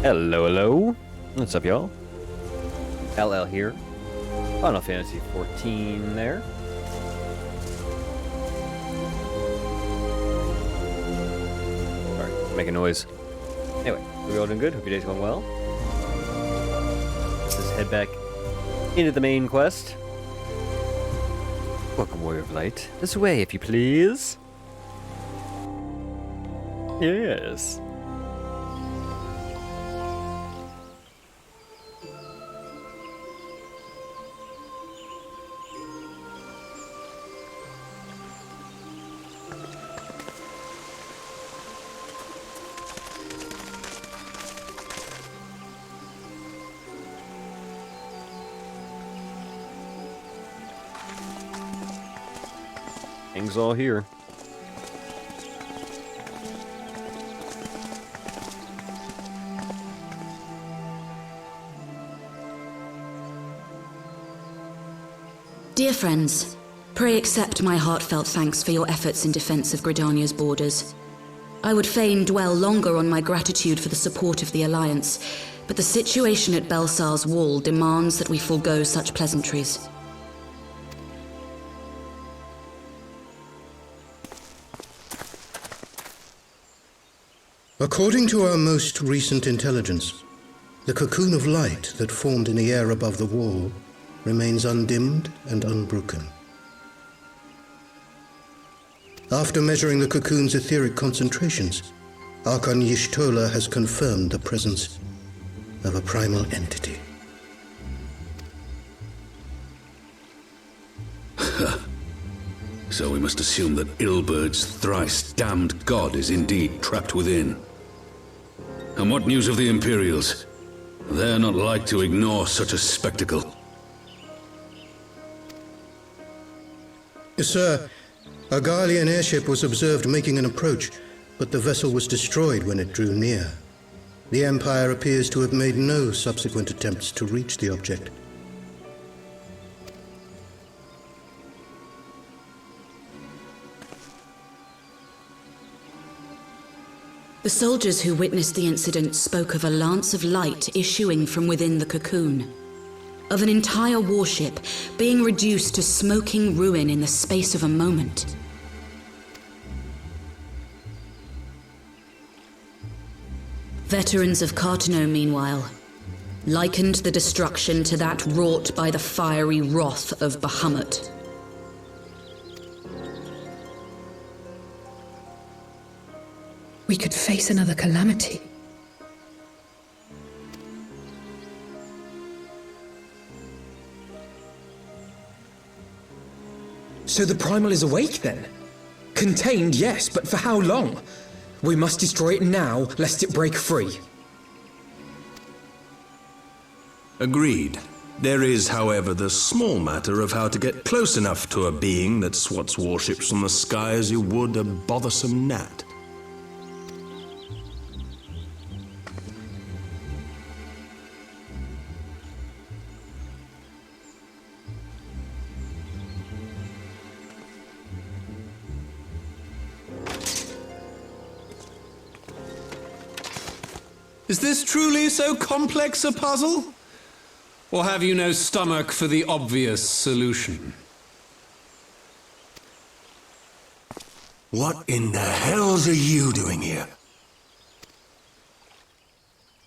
Hello, hello. What's up, y'all? LL here. Final Fantasy 14 there. Sorry, making noise. Anyway, we all doing good? Hope your day's going well. Let's head back into the main quest. Welcome, Warrior of Light. This way, if you please. Yes. Things all here. Dear friends, pray accept my heartfelt thanks for your efforts in defense of Gridania's borders. I would fain dwell longer on my gratitude for the support of the Alliance, but the situation at Belsar's Wall demands that we forego such pleasantries. According to our most recent intelligence, the cocoon of light that formed in the air above the wall remains undimmed and unbroken. After measuring the cocoon's etheric concentrations, Archon Y'shtola has confirmed the presence of a primal entity. So we must assume that Ilbert's thrice-damned god is indeed trapped within. And what news of the Imperials? They're not like to ignore such a spectacle. Sir, a Garlean airship was observed making an approach, but the vessel was destroyed when it drew near. The Empire appears to have made no subsequent attempts to reach the object. The soldiers who witnessed the incident spoke of a lance of light issuing from within the cocoon, of an entire warship being reduced to smoking ruin in the space of a moment. Veterans of Cartano, meanwhile, likened the destruction to that wrought by the fiery wrath of Bahamut. We could face another calamity. So the Primal is awake then? Contained, yes, but for how long? We must destroy it now, lest it break free. Agreed. There is, however, the small matter of how to get close enough to a being that swats warships from the sky as you would a bothersome gnat. Is this truly so complex a puzzle? Or have you no stomach for the obvious solution? What in the hells are you doing here?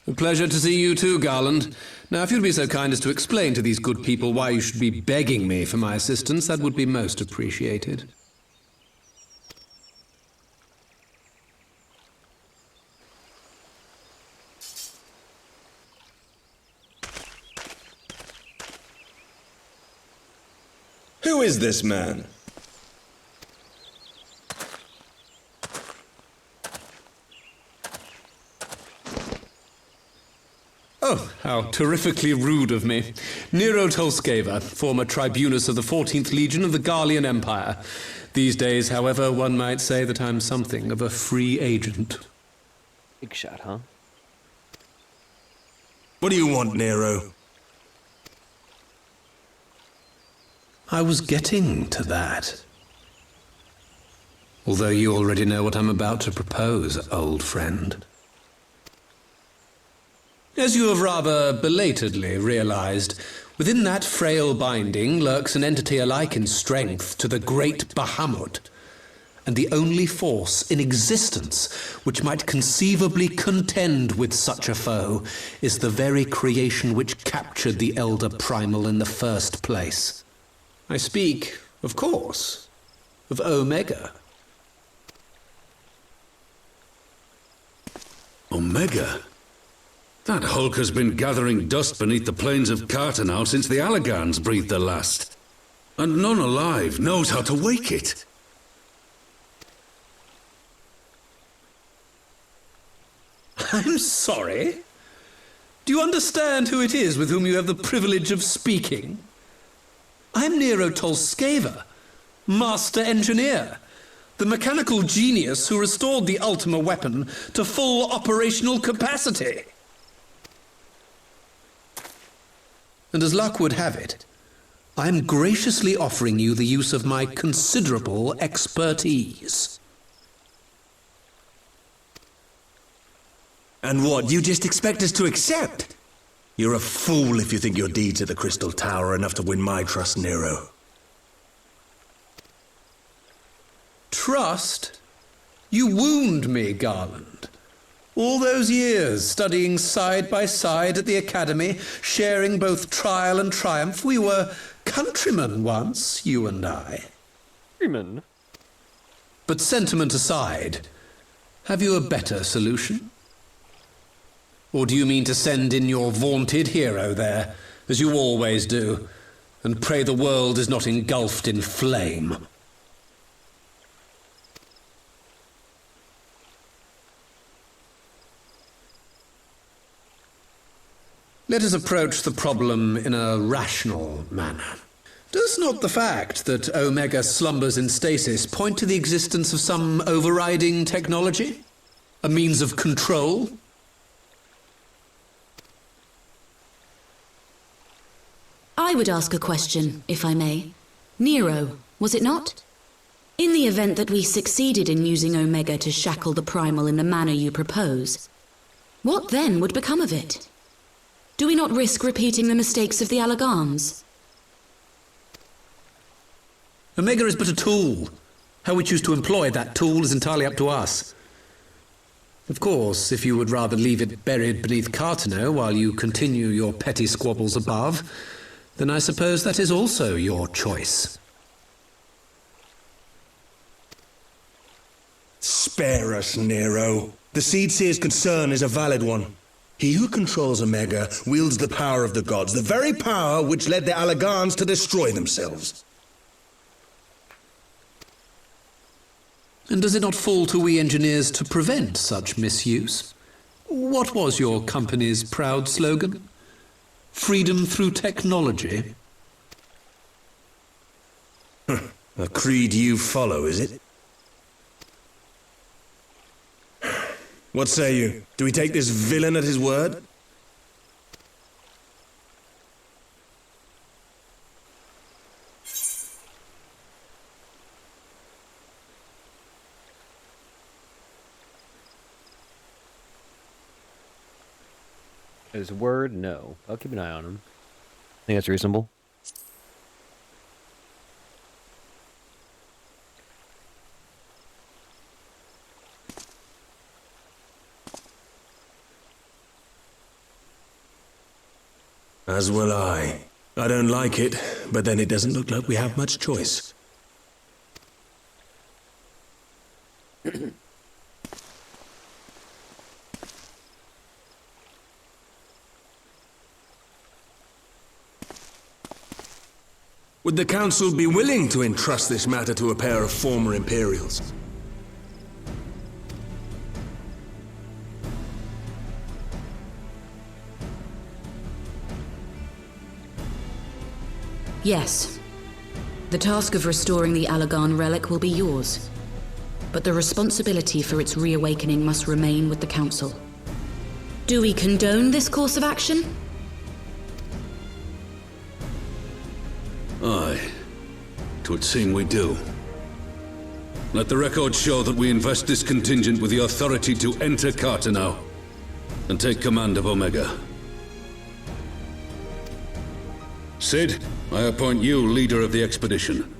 A pleasure to see you too, Garland. Now, if you'd be so kind as to explain to these good people why you should be begging me for my assistance, that would be most appreciated. Who is this man? Oh, how terrifically rude of me. Nero Tolskeva, former tribunus of the 14th Legion of the Garlean Empire. These days, however, one might say that I'm something of a free agent. Big shot, huh? What do you want, Nero? I was getting to that. Although you already know what I'm about to propose, old friend. As you have rather belatedly realized, within that frail binding lurks an entity alike in strength to the great Bahamut, and the only force in existence which might conceivably contend with such a foe is the very creation which captured the Elder Primal in the first place. I speak, of course, of Omega. Omega? That hulk has been gathering dust beneath the plains of Cartanal since the Allagans breathed their last. And none alive knows how to wake it. I'm sorry? Do you understand who it is with whom you have the privilege of speaking? I'm Nero Tolskeva, Master Engineer, the mechanical genius who restored the Ultima weapon to full operational capacity. And as luck would have it, I'm graciously offering you the use of my considerable expertise. And what, you just expect us to accept? You're a fool if you think your deeds at the Crystal Tower are enough to win my trust, Nero. Trust? You wound me, Garland. All those years, studying side by side at the Academy, sharing both trial and triumph, we were countrymen once, you and I. Countrymen? But sentiment aside, have you a better solution? Or do you mean to send in your vaunted hero there, as you always do, and pray the world is not engulfed in flame? Let us approach the problem in a rational manner. Does not the fact that Omega slumbers in stasis point to the existence of some overriding technology? A means of control? I would ask a question, if I may. Nero, was it not? In the event that we succeeded in using Omega to shackle the Primal in the manner you propose, what then would become of it? Do we not risk repeating the mistakes of the Allagans? Omega is but a tool. How we choose to employ that tool is entirely up to us. Of course, if you would rather leave it buried beneath Cartano while you continue your petty squabbles above, then I suppose that is also your choice. Spare us, Nero. The Seedseer's concern is a valid one. He who controls Omega wields the power of the gods, the very power which led the Allagans to destroy themselves. And does it not fall to we engineers to prevent such misuse? What was your company's proud slogan? Freedom through technology? A creed you follow, is it? What say you? Do we take this villain at his word? His word, no. I'll keep an eye on him. I think that's reasonable. As will I. I don't like it, but then it doesn't look like we have much choice. Would the Council be willing to entrust this matter to a pair of former Imperials? Yes. The task of restoring the Allagan relic will be yours. But the responsibility for its reawakening must remain with the Council. Do we condone this course of action? Aye. 'Twould seem we do. Let the record show that we invest this contingent with the authority to enter Carteneau and take command of Omega. Sid, I appoint you leader of the expedition.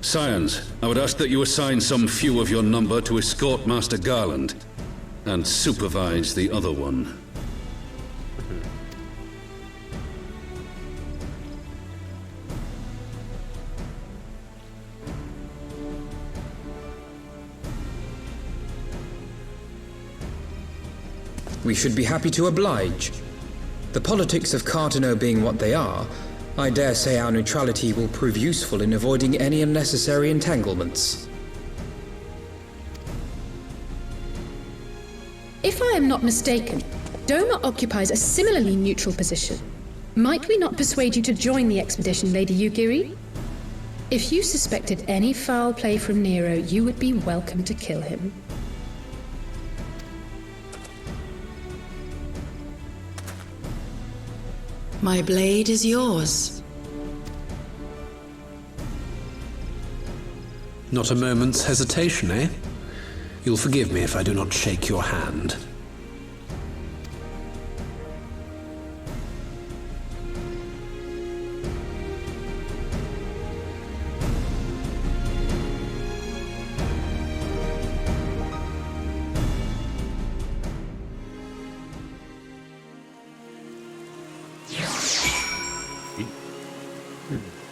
Scions, I would ask that you assign some few of your number to escort Master Garland and supervise the other one. We should be happy to oblige. The politics of Carteneau being what they are, I dare say our neutrality will prove useful in avoiding any unnecessary entanglements. If I am not mistaken, Doma occupies a similarly neutral position. Might we not persuade you to join the expedition, Lady Yugiri? If you suspected any foul play from Nero, you would be welcome to kill him. My blade is yours. Not a moment's hesitation, eh? You'll forgive me if I do not shake your hand.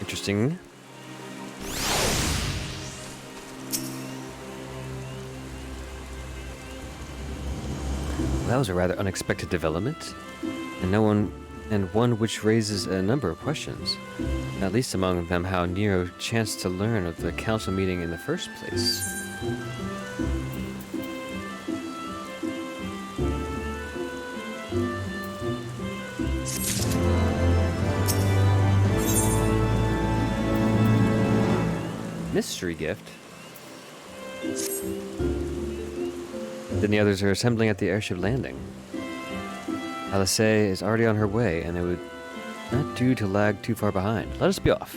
Interesting. That was a rather unexpected development, and one which raises a number of questions. Not least among them how Nero chanced to learn of the council meeting in the first place. Mystery gift? Then the others are assembling at the airship landing. Alice is already on her way, and it would not do to lag too far behind. Let us be off.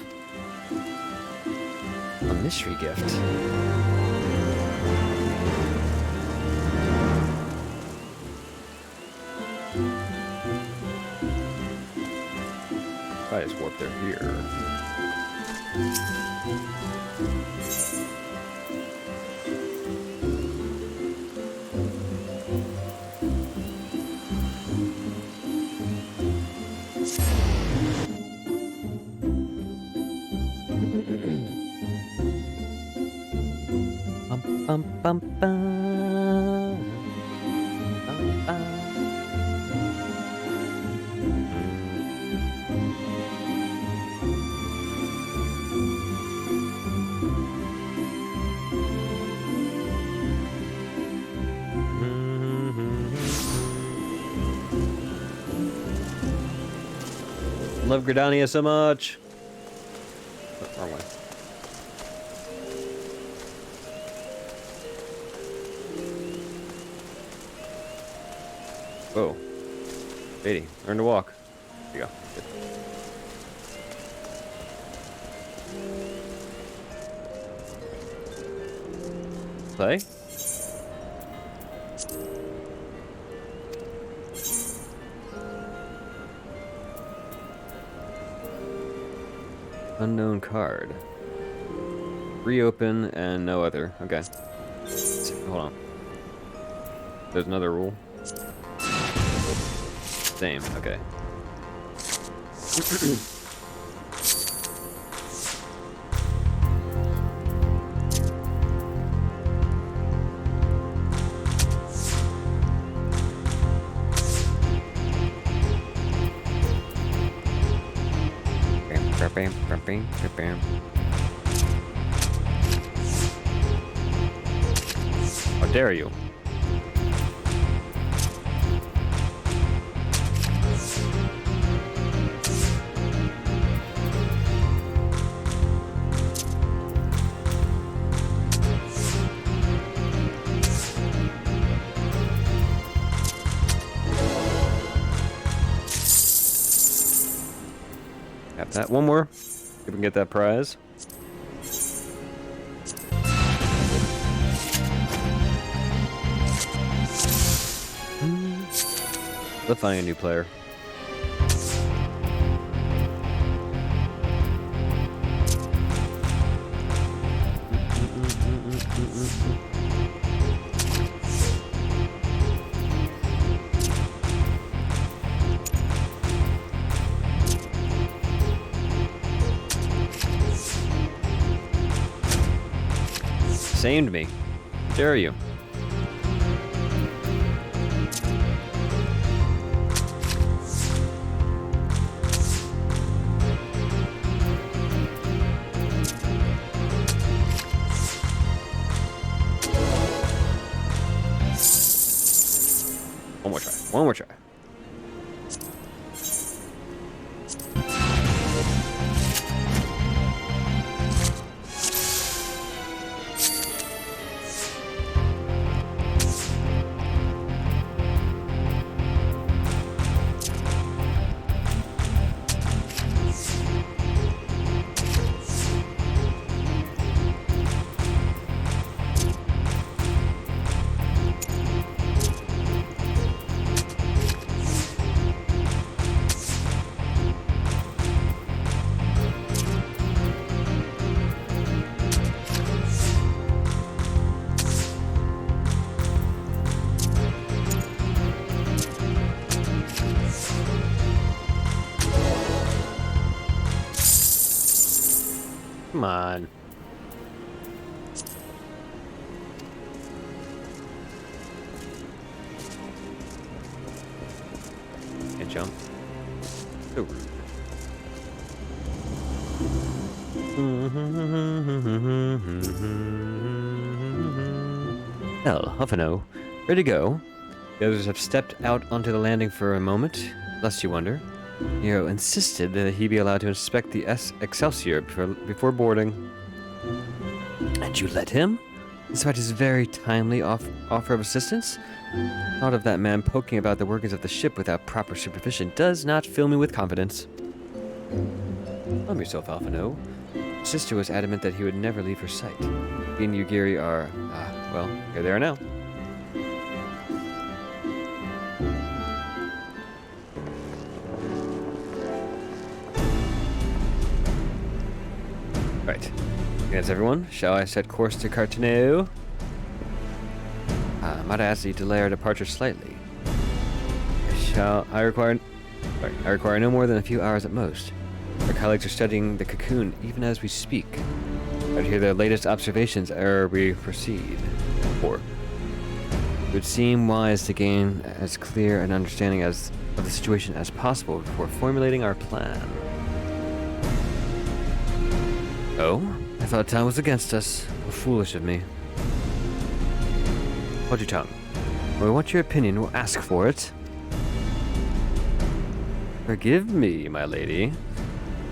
A mystery gift. I just warp there here. Bum, bum, bum. Bum, bum. Love Gridania so much. Oh, wrong way. Whoa. Beatty, learn to walk. There you go. Good. Play? Unknown card. Reopen and no other. Okay. Hold on. There's another rule. Same. Okay. How dare you? Have that. One more. See if we can get that prize. Love finding a new player. Samed me. Dare you? One more try. One more try. Come on. Can't jump. So rude. Well, Huffano, ready to go. The others have stepped out onto the landing for a moment, lest you wonder. Nero insisted that he be allowed to inspect the Excelsior before boarding. And you let him? Despite his very timely offer of assistance? Thought of that man poking about the workings of the ship without proper supervision does not fill me with confidence. Calm yourself, Alphino. Sister was adamant that he would never leave her sight. He and Yugiri are, well, here they are now. Right. Yes, everyone. Shall I set course to Cartoneo? Might I ask you to delay our departure slightly? I require no more than a few hours at most. Our colleagues are studying the cocoon even as we speak. I'd hear their latest observations ere we proceed. 4. It would seem wise to gain as clear an understanding of the situation as possible before formulating our plan. Oh? I thought time was against us. How foolish of me. Hold your tongue. When we want your opinion, we'll ask for it. Forgive me, my lady.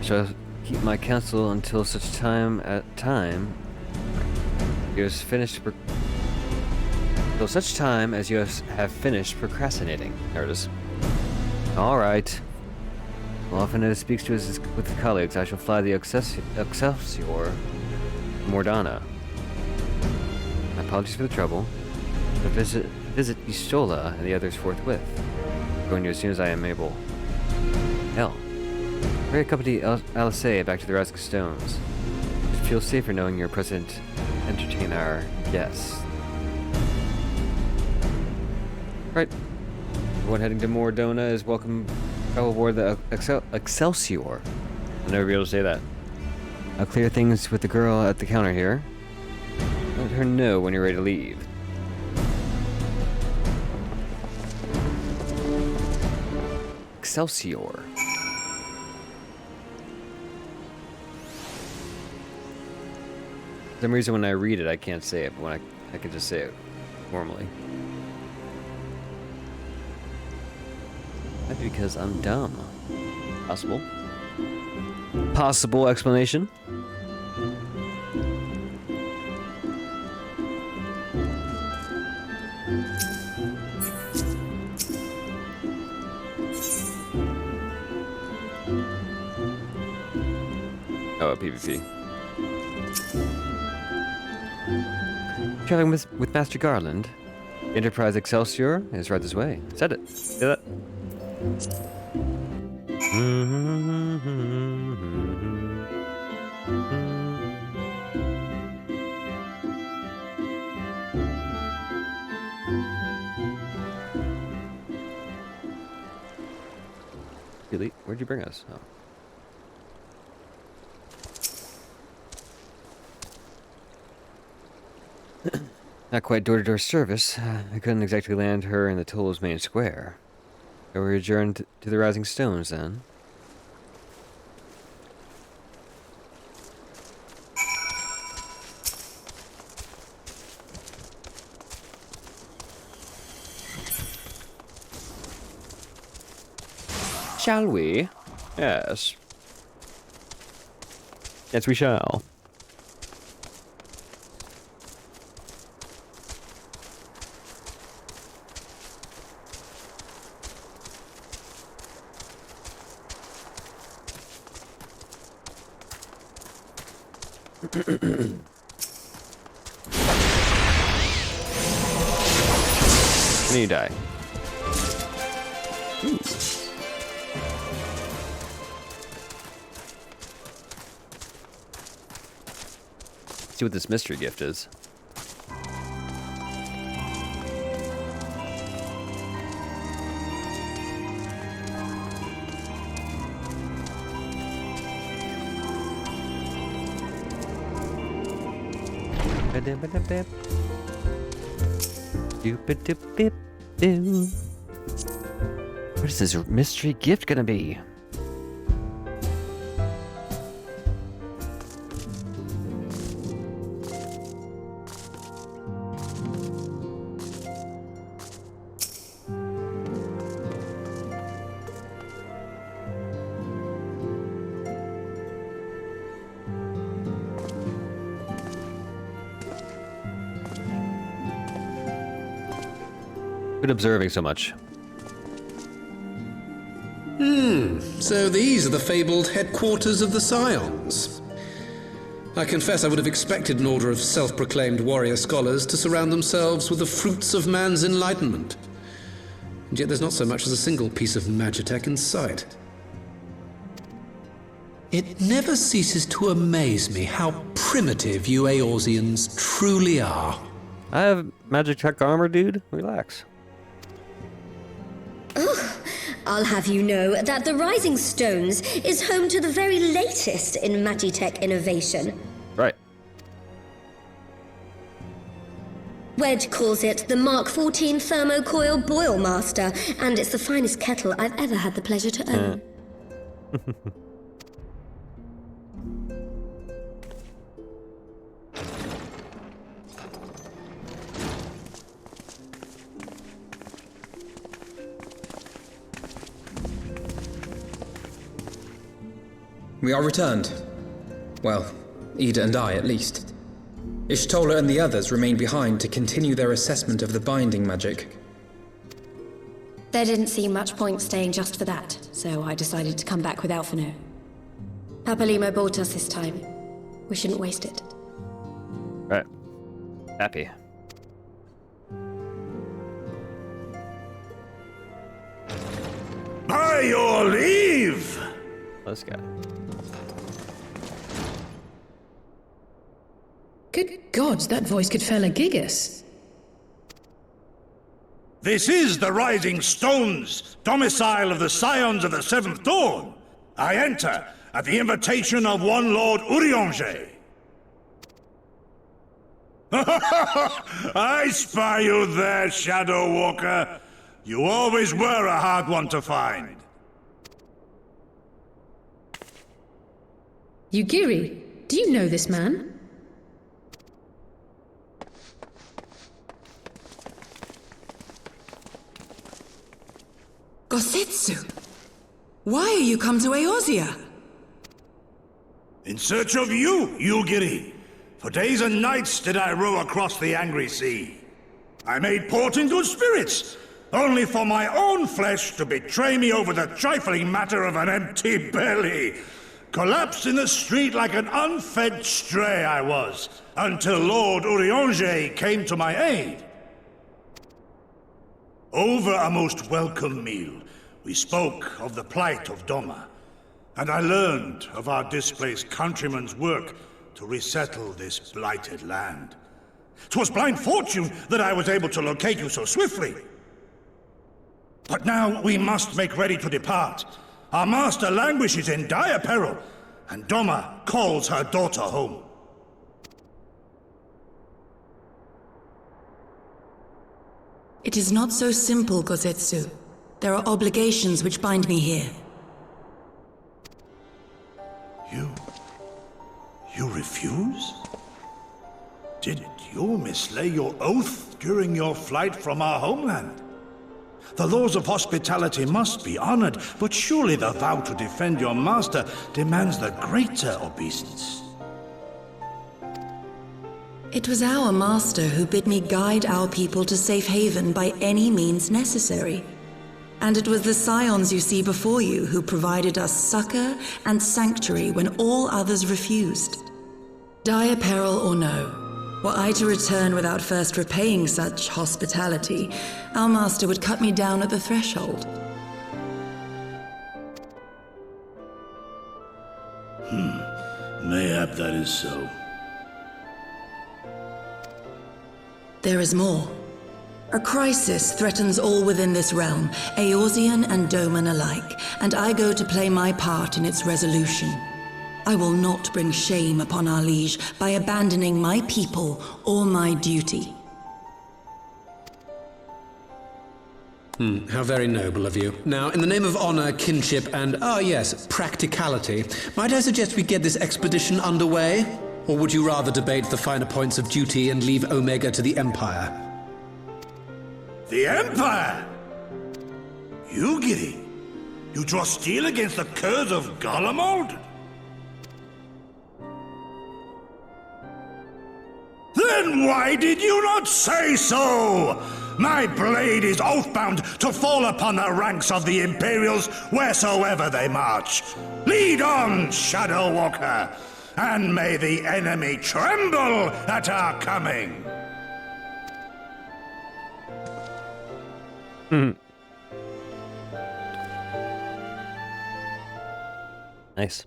Shall keep my counsel until such time you have finished until such time as you have finished procrastinating. There it is. All right. Well, if Fernando speaks to us with the colleagues, I shall fly the Excelsior to Mordana. My apologies for the trouble. I'll visit Istola and the others forthwith. Join you as soon as I am able. Hell. Hurry accompany Alice back to the Rising Stones. It feels safer knowing you're present to entertain our guests. Right. Everyone heading to Mordona is welcome to travel aboard the Excelsior. I'll never be able to say that. I'll clear things with the girl at the counter here. Let her know when you're ready to leave. Excelsior. For some reason when I read it I can't say it, but when I can just say it normally. Maybe because I'm dumb. Possible. Possible explanation. Oh, PvP. Traveling with Master Garland. Enterprise Excelsior is right this way. Said it. See that? Elite, where'd you bring us? Oh. Not quite door-to-door service. I couldn't exactly land her in the Toll's main square. So we adjourned to the Rising Stones then. Shall we? Yes. Yes, we shall. And you die. Ooh. See what this mystery gift is. What is this mystery gift gonna be? Been observing so much. So these are the fabled headquarters of the Scions. I confess I would have expected an order of self-proclaimed warrior scholars to surround themselves with the fruits of man's enlightenment. And yet there's not so much as a single piece of magitech in sight. It never ceases to amaze me how primitive you Eorzeans truly are. I have magitech armor, dude. Relax. I'll have you know that the Rising Stones is home to the very latest in magitech innovation. Right. Wedge calls it the Mark 14 Thermocoil Boil Master, and it's the finest kettle I've ever had the pleasure to own. We are returned. Well, Ida and I, at least. Ishtola and the others remain behind to continue their assessment of the binding magic. There didn't seem much point staying just for that, so I decided to come back with Alphino. Papalimo bought us this time. We shouldn't waste it. Right. Happy. By your leave! Let's go. Good gods, that voice could fell a gigas. This is the Rising Stones, domicile of the Scions of the Seventh Dawn. I enter at the invitation of one Lord Urianger. I spy you there, Shadow Walker. You always were a hard one to find. Yugiri, do you know this man? Gosetsu! Why are you come to Eorzea? In search of you, Yugiri. For days and nights did I row across the angry sea. I made port in good spirits, only for my own flesh to betray me over the trifling matter of an empty belly. Collapsed in the street like an unfed stray I was, until Lord Urianger came to my aid. Over a most welcome meal, we spoke of the plight of Doma, and I learned of our displaced countrymen's work to resettle this blighted land. 'Twas blind fortune that I was able to locate you so swiftly. But now we must make ready to depart. Our master languishes in dire peril, and Doma calls her daughter home. It is not so simple, Gozetsu. There are obligations which bind me here. You refuse? Did you mislay your oath during your flight from our homeland? The laws of hospitality must be honored, but surely the vow to defend your master demands the greater obeisance. It was our master who bid me guide our people to safe haven by any means necessary. And it was the scions you see before you who provided us succor and sanctuary when all others refused. Dire peril or no, were I to return without first repaying such hospitality, our master would cut me down at the threshold. Mayhap that is so. There is more. A crisis threatens all within this realm, Eorzean and Doman alike, and I go to play my part in its resolution. I will not bring shame upon our liege by abandoning my people or my duty. How very noble of you. Now, in the name of honor, kinship, and, yes, practicality, might I suggest we get this expedition underway? Or would you rather debate the finer points of duty and leave Omega to the Empire? The Empire? You, Giddy? You draw steel against the curse of Garlemald? Then why did you not say so? My blade is oath-bound to fall upon the ranks of the Imperials wheresoever they march. Lead on, Shadow Walker, and may the enemy tremble at our coming. Nice.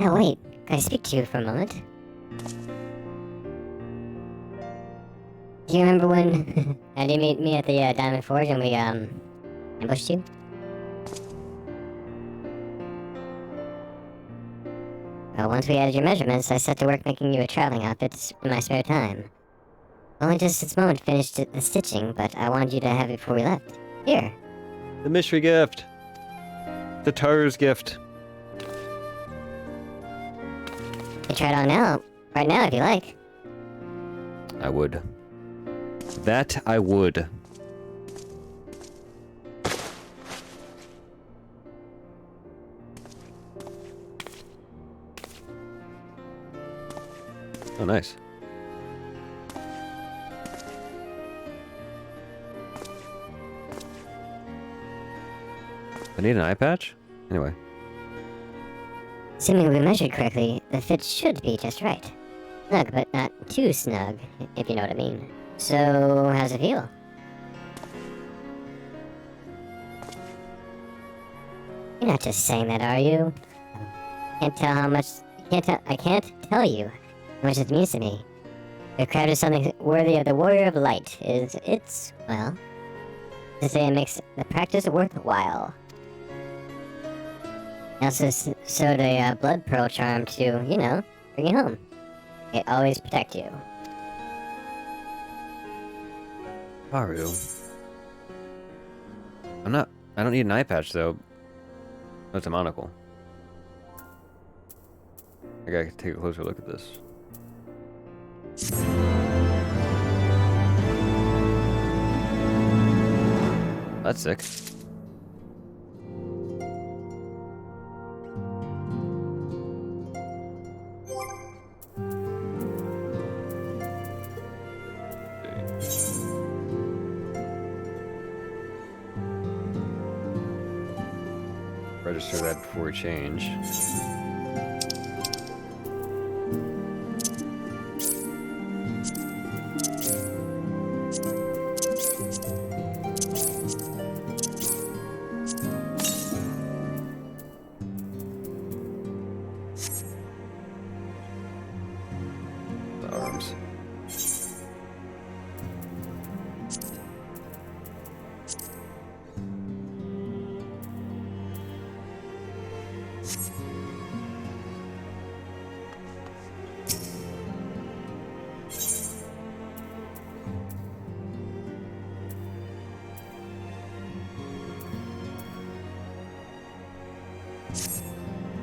Oh wait, can I speak to you for a moment? Do you remember when you meet me at the Diamond Forge and we ambushed you? Well, once we added your measurements, I set to work making you a traveling outfit in my spare time. Only just this moment finished the stitching, but I wanted you to have it before we left. Here. The mystery gift. The Taru's gift. You can try it on now, right now if you like. I would. That I would. Oh, nice. I need an eye patch? Anyway. Assuming we measured correctly, the fit should be just right. Snug, but not too snug, if you know what I mean. So, how's it feel? You're not just saying that, are you? Can't tell how much... I can't tell you how much it means to me. The crowd is something worthy of the Warrior of Light. Well... to say it makes the practice worthwhile. I also sewed a blood pearl charm to, bring you home. It always protect you. Haru. I don't need an eye patch though. That's a monocle. I gotta take a closer look at this. That's sick. register that before we change. The arms.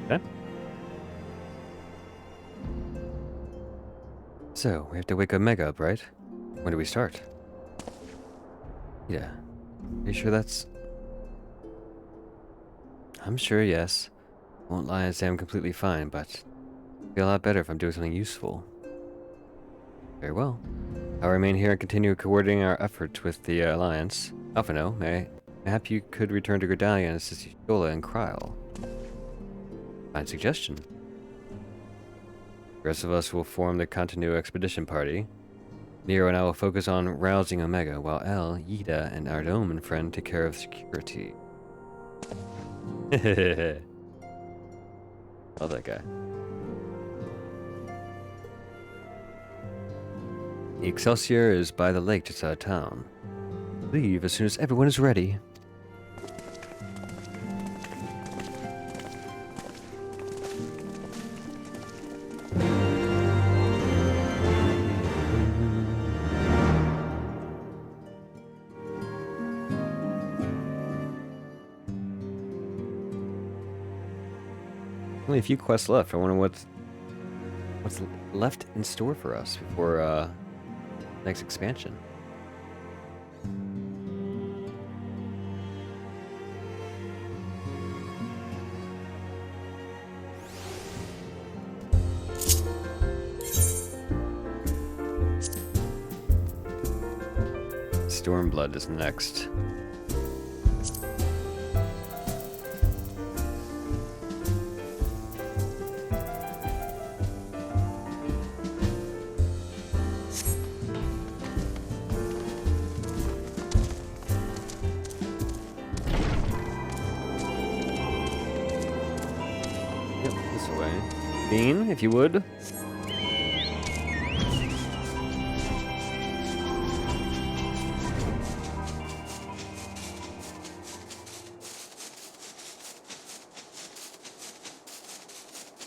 Okay. So, we have to wake Omega up, right? When do we start? Yeah. Are you sure that's... I'm sure, yes. Won't lie and say I'm completely fine, but... I'll feel a lot better if I'm doing something useful. Very well. I'll remain here and continue coordinating our efforts with the Alliance. Alphino, mayhap you could return to Gredalia and assist Yola and Kryl. Fine suggestion. The rest of us will form the Continu Expedition Party. Nero and I will focus on rousing Omega, while El, Yida, and our Omen friend take care of security. Love that guy. The Excelsior is by the lake just out of town. Leave as soon as everyone is ready. Only a few quests left. I wonder what's left in store for us before next expansion. Stormblood is next. Bean, if you would.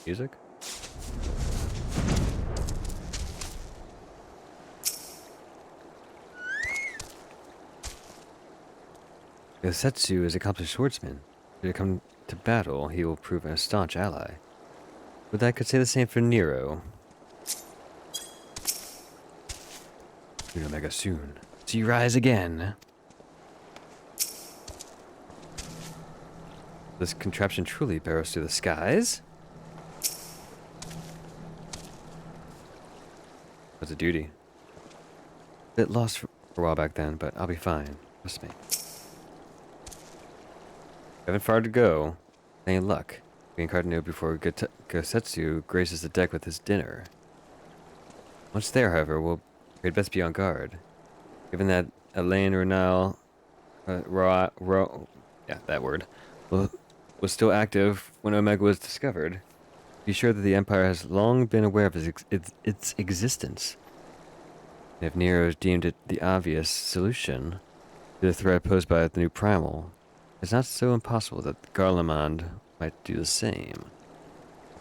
Music. Yosetsu is an accomplished swordsman. Should it come to battle, he will prove a staunch ally. But I could say the same for Nero. Soon, Omega, soon. See you rise again. This contraption truly barrows through the skies. What's a duty? Bit lost for a while back then, but I'll be fine. Trust me. Haven't far to go. Any luck. Reincarnate knew before Gosetsu graces the deck with his dinner. Once there, however, we'd best be on guard. Given that Elaine Renal, that word, was still active when Omega was discovered, be sure that the Empire has long been aware of its existence. And if Nero deemed it the obvious solution to the threat posed by the new Primal, it's not so impossible that Garlemald might do the same.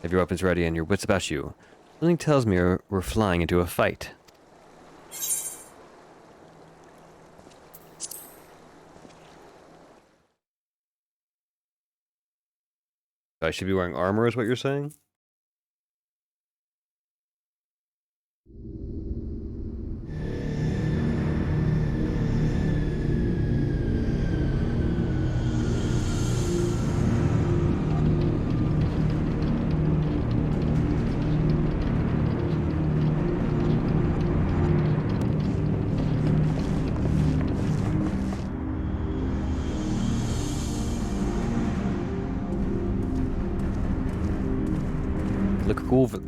Have your weapons ready and your wits about you. Something tells me we're flying into a fight. I should be wearing armor, is what you're saying?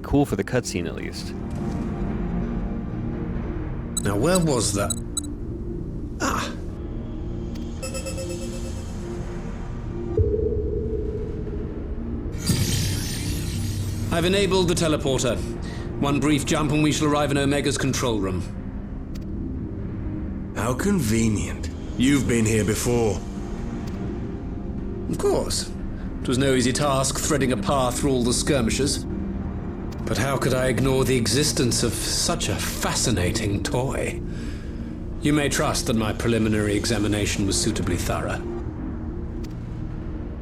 cool for the cutscene at least. Now, where was that? Ah. I've enabled the teleporter. One brief jump and we shall arrive in Omega's control room. How convenient. You've been here before. Of course. It was no easy task threading a path through all the skirmishes. But how could I ignore the existence of such a fascinating toy? You may trust that my preliminary examination was suitably thorough.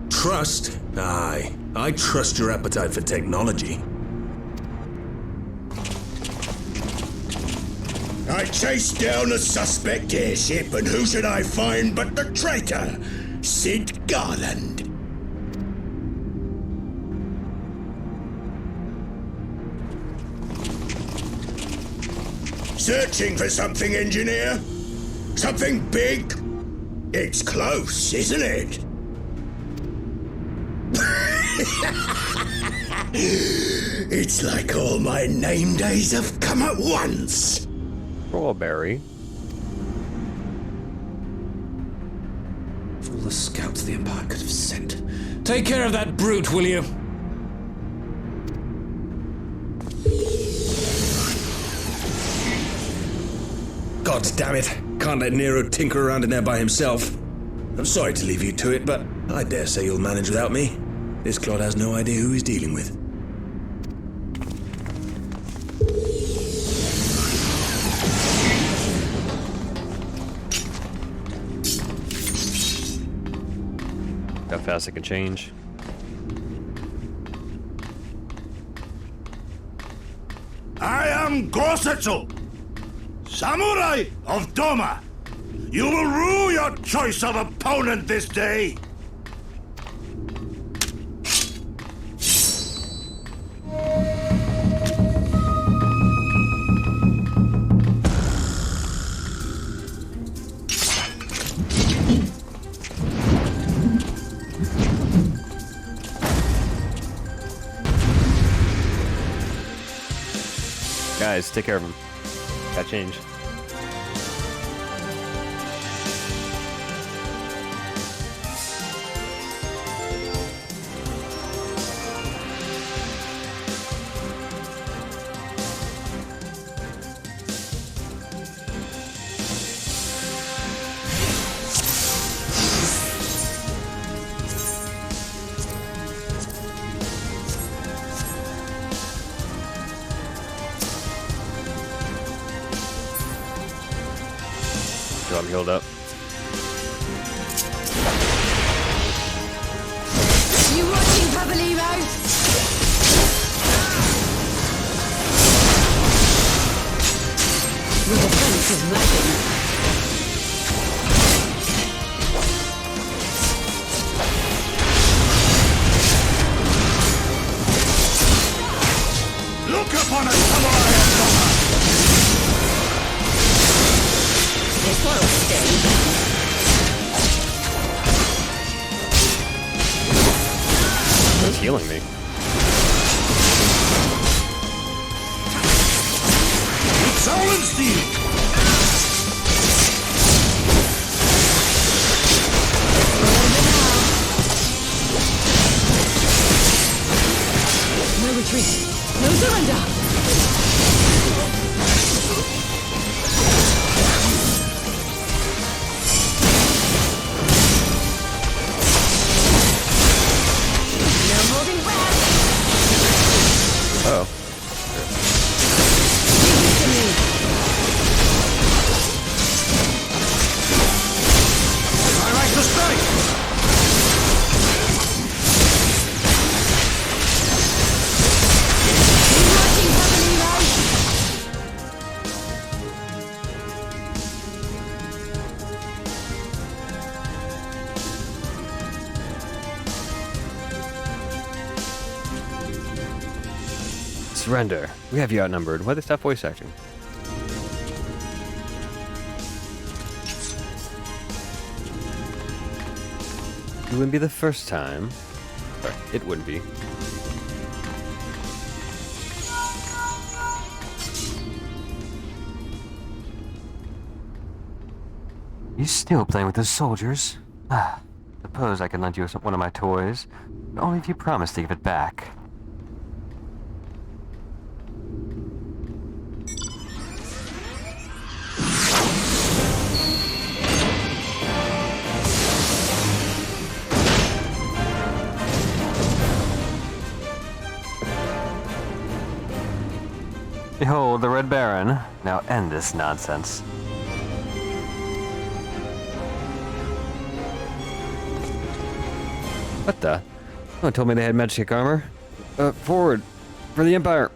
Trust? Aye. I trust your appetite for technology. I chased down a suspect airship, and who should I find but the traitor, Sid Garland. Searching for something, engineer? Something big? It's close, isn't it? It's like all my name days have come at once. Strawberry. For all the scouts the Empire could have sent. Take care of that brute, will you? God damn it. Can't let Nero tinker around in there by himself. I'm sorry to leave you to it, but I dare say you'll manage without me. This clod has no idea who he's dealing with. How fast it can change. I am Gosetsu, Samurai of Doma. You will rue your choice of opponent this day. Guys, take care of him. Got change. So I'm healed up. You watching, Pabalimo? Your defense is lacking. Look upon a samurai of Doma. This will stay. He's healing me. It's Olenstein! No retreat. No surrender. Uh-oh. My right to strike! Surrender. We have you outnumbered. Why they stop voice acting? It wouldn't be the first time. Sorry, it wouldn't be. You still playing with the soldiers? Ah, suppose I can lend you one of my toys, but only if you promise to give it back. Behold, the Red Baron. Now end this nonsense. What the? No one told me they had magic armor. Forward! For the Empire!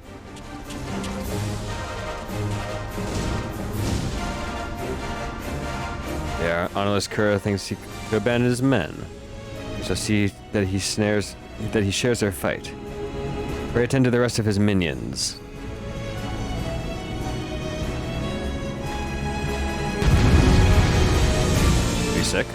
Yeah, Honorless Kura thinks he could abandon his men. So see that he shares their fight. Pray attend to the rest of his minions. Be sick.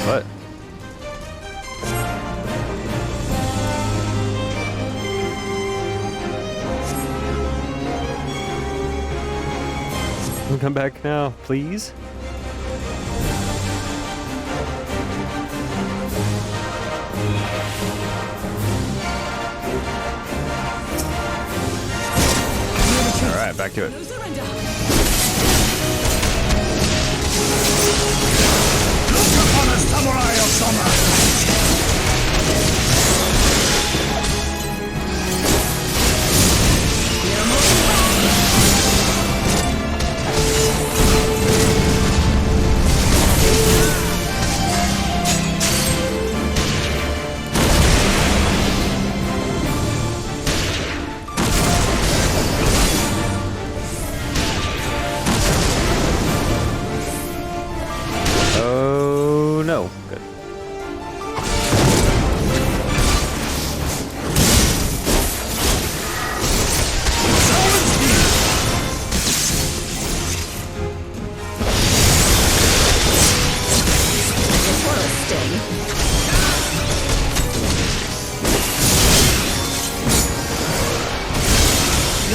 What? Come back now, please. All right, back to it. Look upon a samurai of summer! You're moving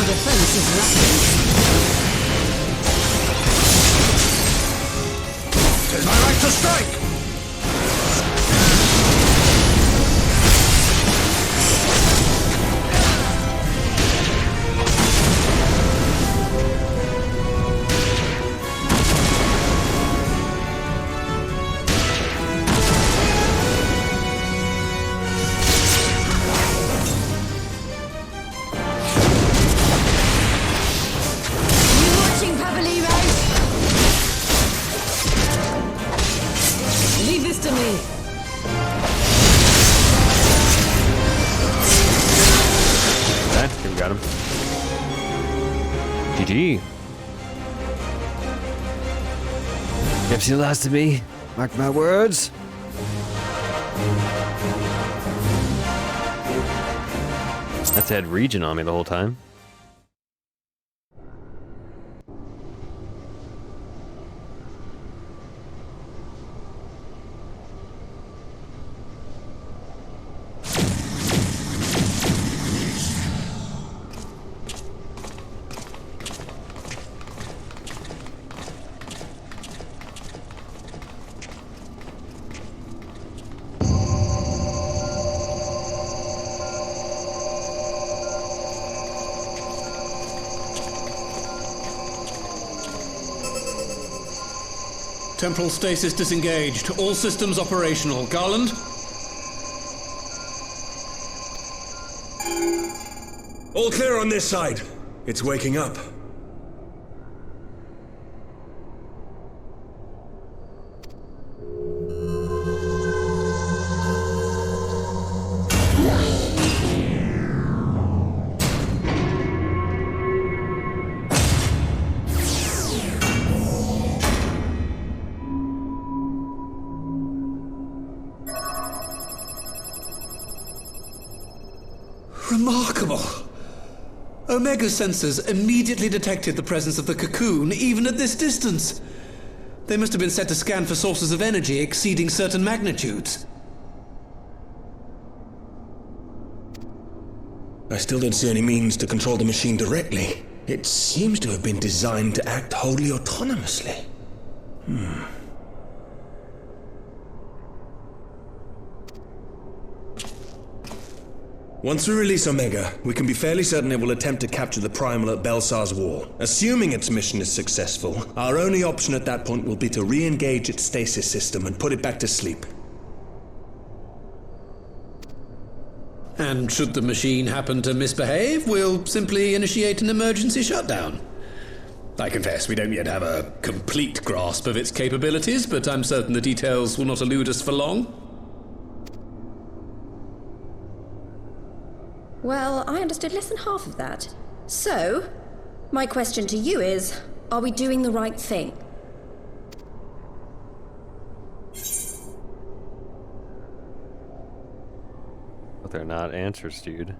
Your defense is lacking. 'Tis my right to strike! Got him. GG. If she lost to me, mark my words. That's had region on me the whole time. Temporal stasis disengaged. All systems operational. Garland? All clear on this side. It's waking up. Remarkable. Omega sensors immediately detected the presence of the cocoon, even at this distance. They must have been set to scan for sources of energy exceeding certain magnitudes. I still don't see any means to control the machine directly. It seems to have been designed to act wholly autonomously. Once we release Omega, we can be fairly certain it will attempt to capture the Primal at Belsar's Wall. Assuming its mission is successful, our only option at that point will be to re-engage its stasis system and put it back to sleep. And should the machine happen to misbehave, we'll simply initiate an emergency shutdown. I confess we don't yet have a complete grasp of its capabilities, but I'm certain the details will not elude us for long. Well, I understood less than half of that. So, my question to you is, are we doing the right thing? But they're not answers, dude.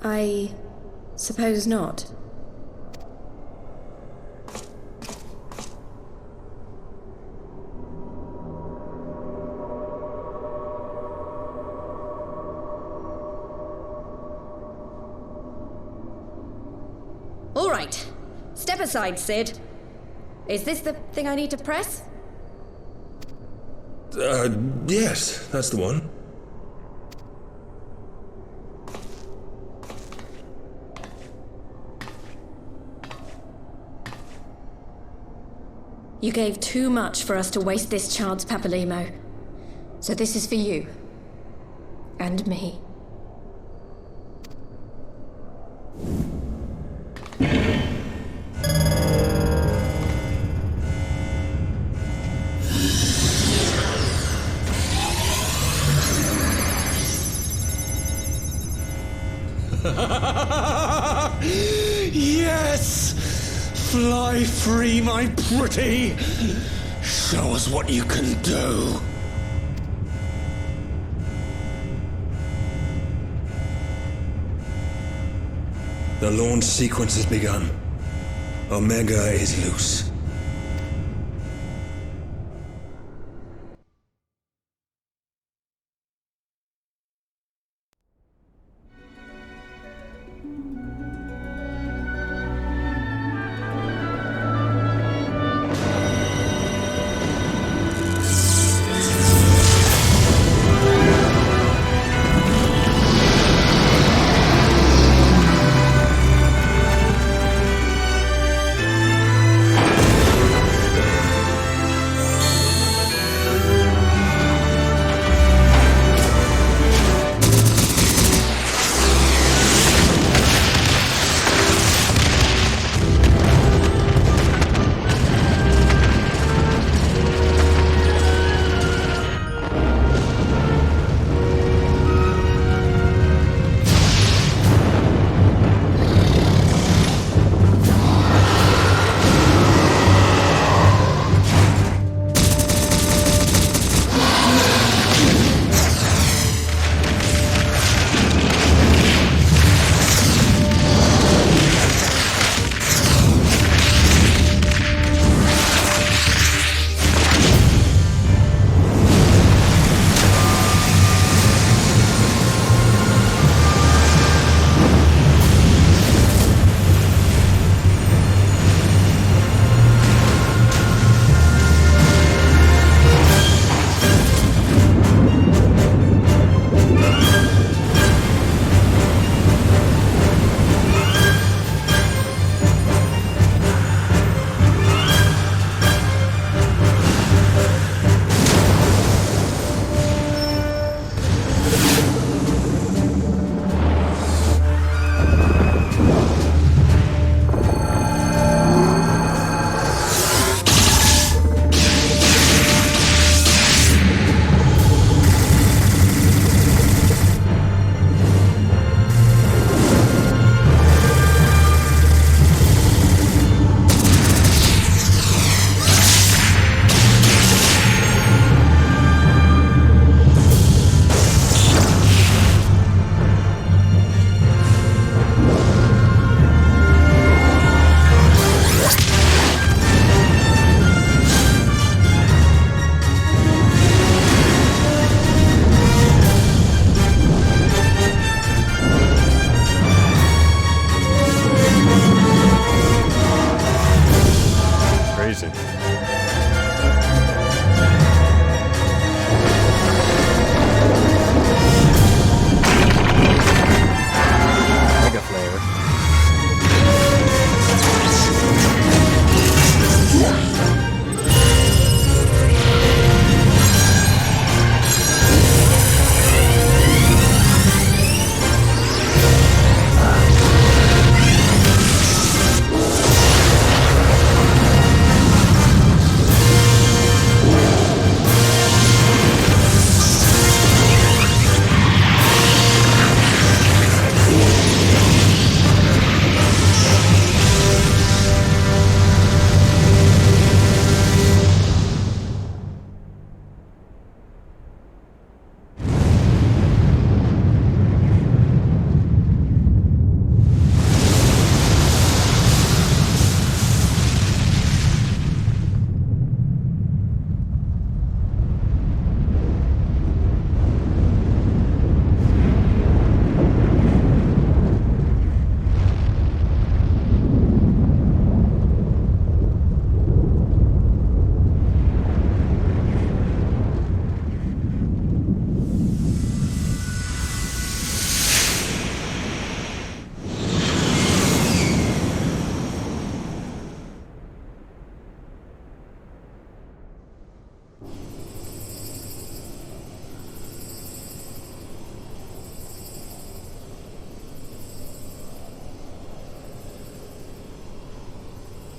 I suppose not. All right. Step aside, Sid. Is this the thing I need to press? Yes, that's the one. You gave too much for us to waste this chance, Papalimo. So this is for you. And me. Yes! Fly free, my pretty! Show us what you can do! The launch sequence has begun. Omega is loose.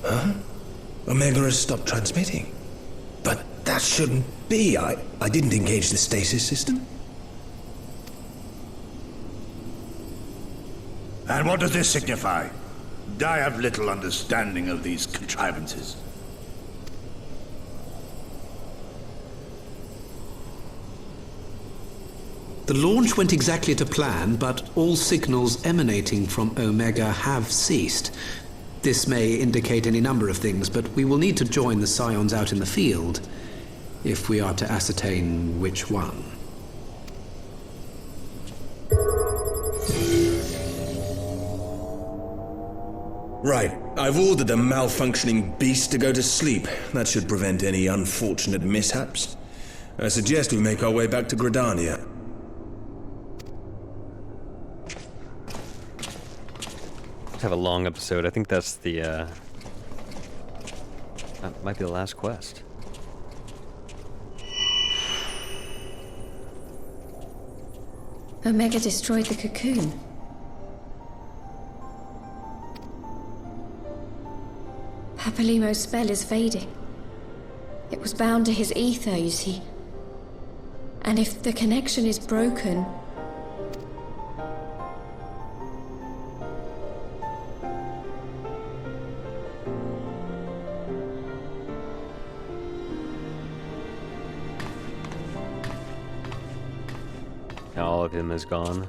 Huh? Omega has stopped transmitting. But that shouldn't be. I didn't engage the stasis system. And what does this signify? I have little understanding of these contrivances. The launch went exactly to plan, but all signals emanating from Omega have ceased. This may indicate any number of things, but we will need to join the Scions out in the field if we are to ascertain which one. Right. I've ordered a malfunctioning beast to go to sleep. That should prevent any unfortunate mishaps. I suggest we make our way back to Gridania. Have a long episode. I think that's the that might be the last quest. Omega destroyed the cocoon. Papalimo's spell is fading. It was bound to his ether, you see. And if the connection is broken... Now all of him is gone.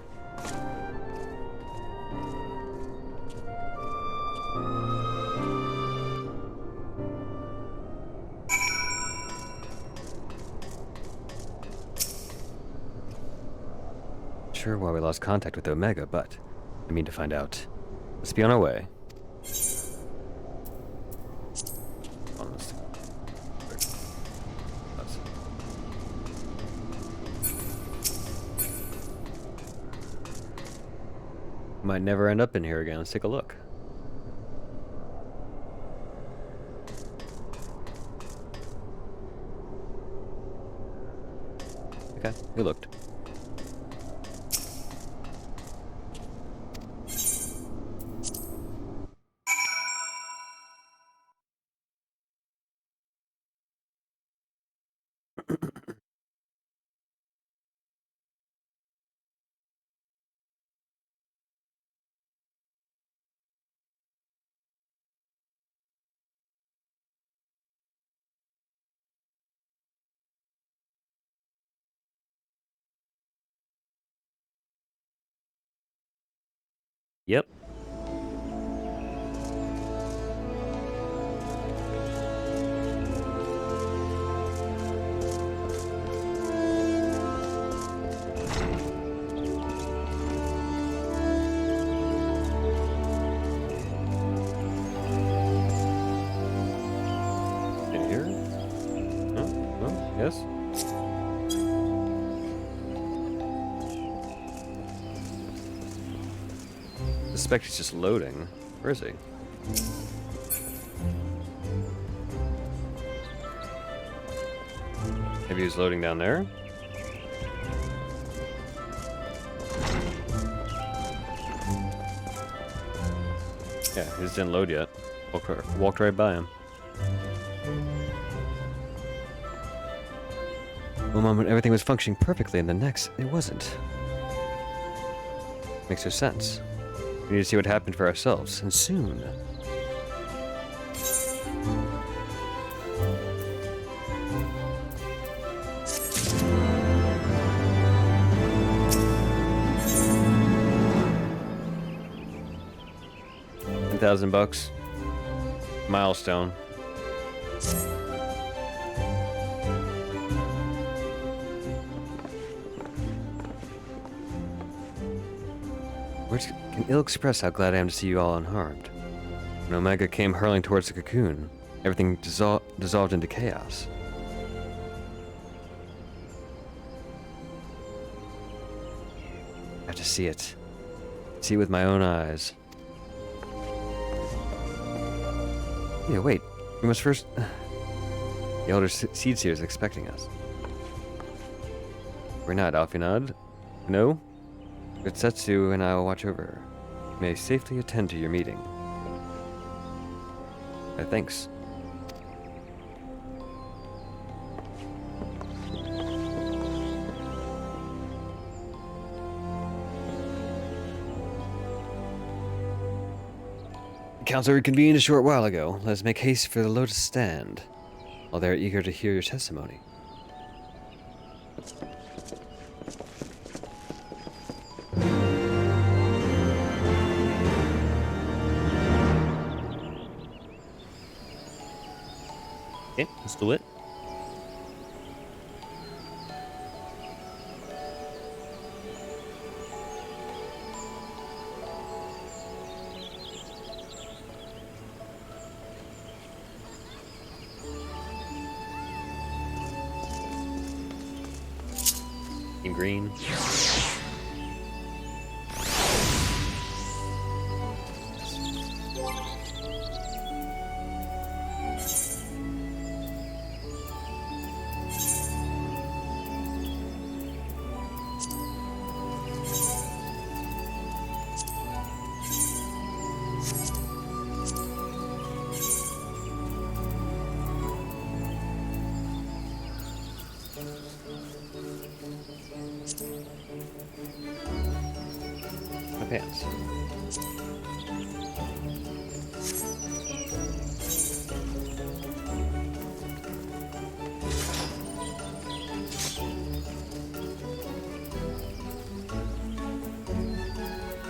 Sure why we lost contact with Omega, but I mean to find out. Let's be on our way. Might never end up in here again. Let's take a look. Okay, we looked. Yep. In here? No? No? Yes? I suspect he's just loading. Where is he? Maybe he's loading down there? Yeah, he just didn't load yet. Walked right by him. One moment everything was functioning perfectly, and the next it wasn't. Makes no sense. We need to see what happened for ourselves, and soon. $10,000. Milestone. Words can ill express how glad I am to see you all unharmed. When Omega came hurling towards the cocoon, everything dissolved into chaos. I have to see it. See it with my own eyes. Yeah, wait. We must first... The Elder Seed Seer is expecting us. We're not, Alfinad. No? Gritsetsu and I will watch over her. You may safely attend to your meeting. Thanks. The council reconvened a short while ago. Let us make haste for the Lotus Stand, while they are eager to hear your testimony. Okay, let's do it. In green. My pants.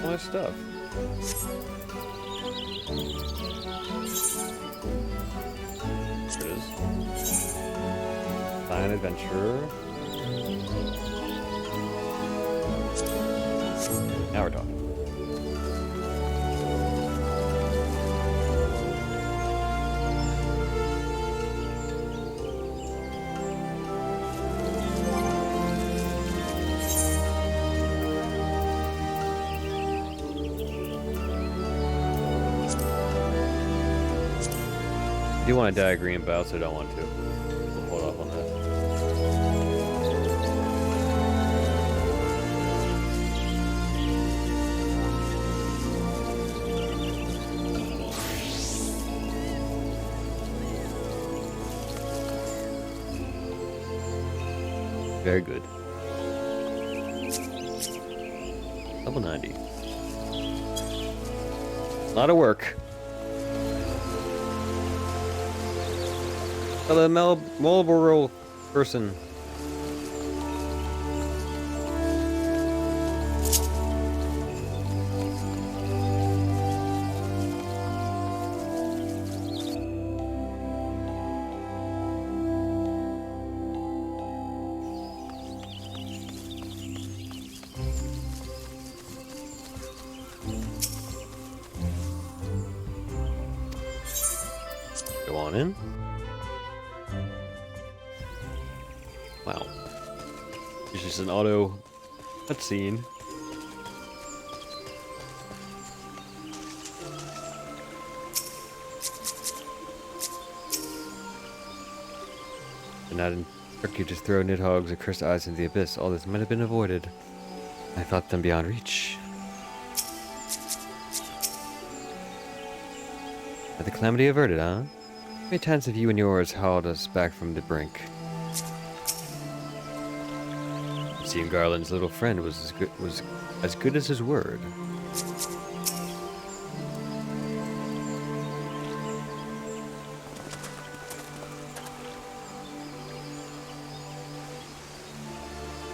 More stuff. There it is. Fine adventure. Now we're talking. I do want to diagram, but I also don't want to. We'll hold off on that. Very good. Level 90. A lot of work. Hello, Marlboro person. Go on in. Wow. It's just an auto cutscene. Did not instruct you to throw Nidhogg's accursed eyes into the abyss. All this might have been avoided. I thought them beyond reach. But the calamity averted, huh? How many times have you and yours hauled us back from the brink? Seeing Garland's little friend was as good as his word.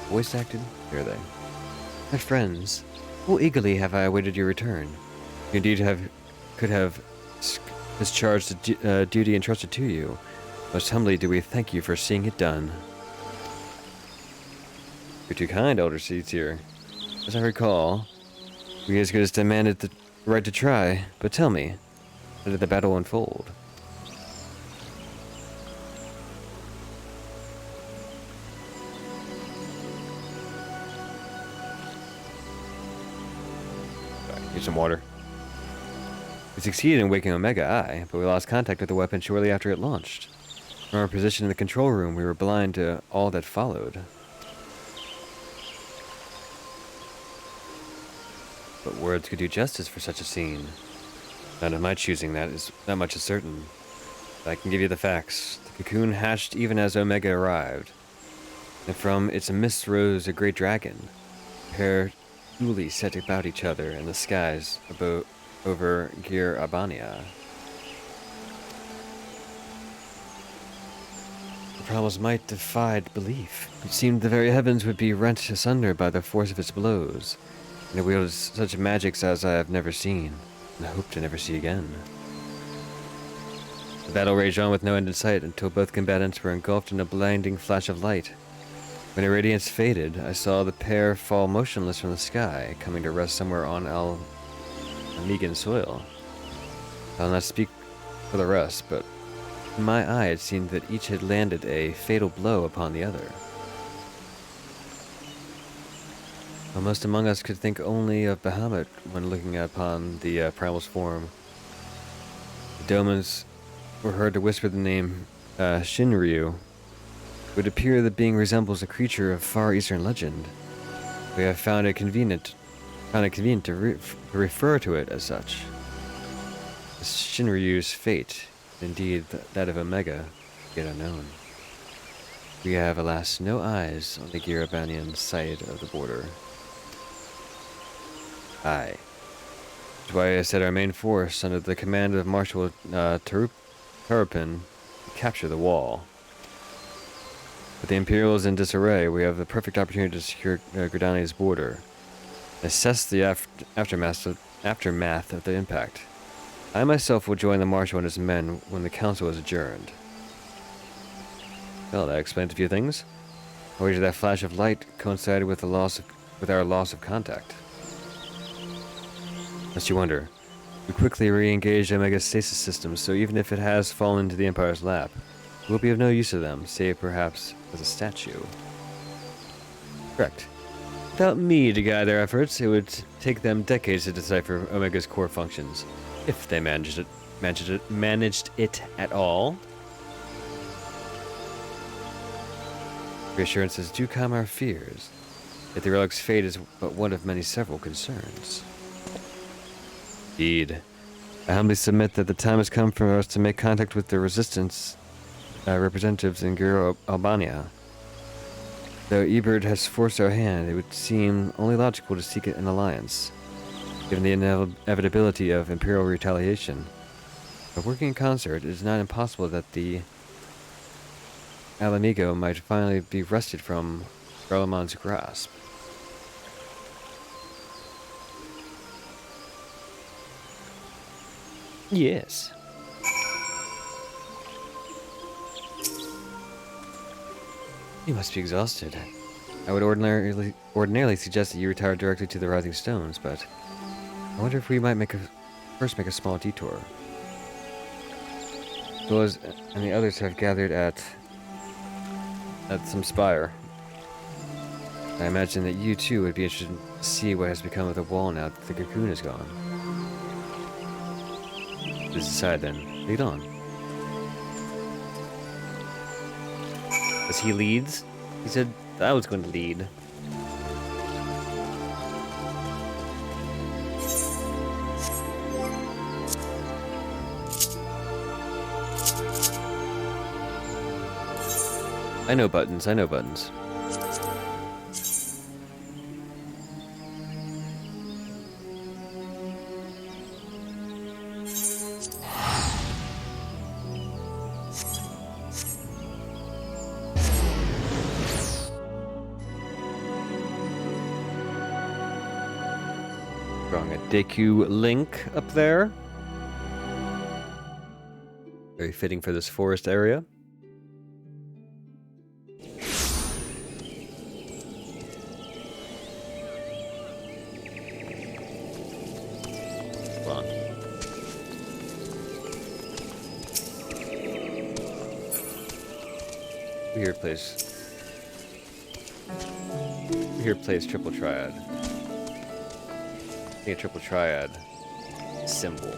Voice acted? Here they. My friends, how eagerly have I awaited your return. You indeed could have discharged the duty entrusted to you. Most humbly do we thank you for seeing it done. You're too kind, Elder Seeds here. As I recall, we as good as demanded the right to try, but tell me, how did the battle unfold? Need some water. We succeeded in waking Omega Eye, but we lost contact with the weapon shortly after it launched. From our position in the control room, we were blind to all that followed. But words could do justice for such a scene. Not of my choosing, that is not much is certain. I can give you the facts. The cocoon hatched even as Omega arrived, and from its midst rose a great dragon. The pair duly set about each other in the skies over Gir Albania. The problem's might defied belief. It seemed the very heavens would be rent asunder by the force of its blows, and it wielded such magics as I have never seen, and hope to never see again. The battle raged on with no end in sight until both combatants were engulfed in a blinding flash of light. When the radiance faded, I saw the pair fall motionless from the sky, coming to rest somewhere on Almegan soil. I'll not speak for the rest, but in my eye it seemed that each had landed a fatal blow upon the other. While most among us could think only of Bahamut when looking upon the primal's form, the Domans were heard to whisper the name Shinryu. It would appear the being resembles a creature of Far Eastern legend. We have found it convenient to refer to it as such. Shinryu's fate, indeed that of Omega, yet unknown. We have, alas, no eyes on the Girabanian side of the border. Aye. That's why I set our main force under the command of Marshal Turpin to capture the wall. With the Imperials in disarray, we have the perfect opportunity to secure Gridania's border, assess the aftermath of the impact. I myself will join the Marshal and his men when the council is adjourned. Well, that explains a few things. I wager that flash of light coincided with our loss of contact. Lest you wonder, we quickly re-engaged Omega's stasis systems, so even if it has fallen into the Empire's lap, it will be of no use to them, save perhaps as a statue. Correct. Without me to guide their efforts, it would take them decades to decipher Omega's core functions, if they managed it at all. Reassurances do calm our fears, yet the relic's fate is but one of many several concerns. Indeed. I humbly submit that the time has come for us to make contact with the resistance representatives in Giro Albania. Though Ebert has forced our hand, it would seem only logical to seek an alliance, given the inevitability of Imperial retaliation. But working in concert, it is not impossible that the Alamigo might finally be wrested from Garlemon's grasp. Yes. You must be exhausted. I would ordinarily suggest that you retire directly to the Rising Stones, but I wonder if we might first make a small detour. Those and the others have gathered at some spire. I imagine that you too would be interested to see what has become of the wall now that the cocoon is gone. This aside then, lead on. As he leads, he said I was going to lead. I know buttons, I know buttons. Drawing a Deku link up there. Very fitting for this forest area. Hold on. Here plays Triple Triad. I think a Triple Triad symbol.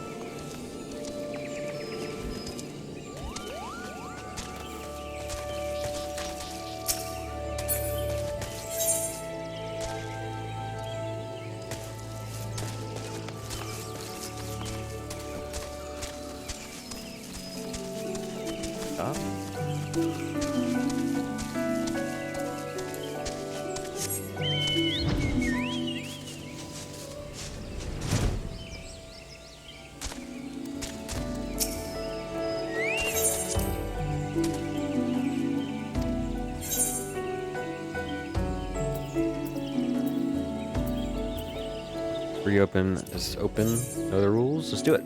Reopen. Just open. Know the rules. Let's do it.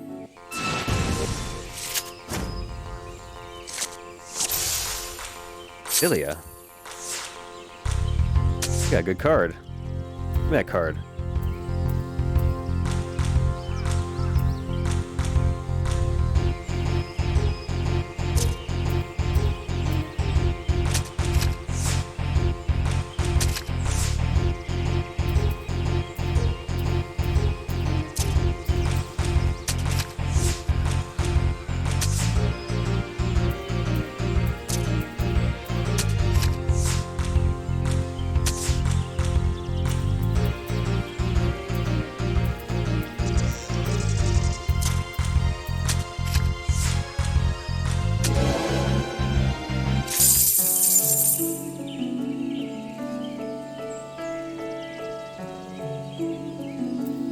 Philia. You got a good card. Give me that card.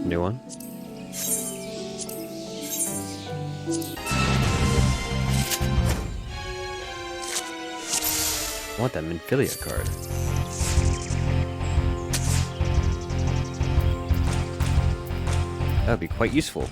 New one. I want that Minfilia card. That would be quite useful.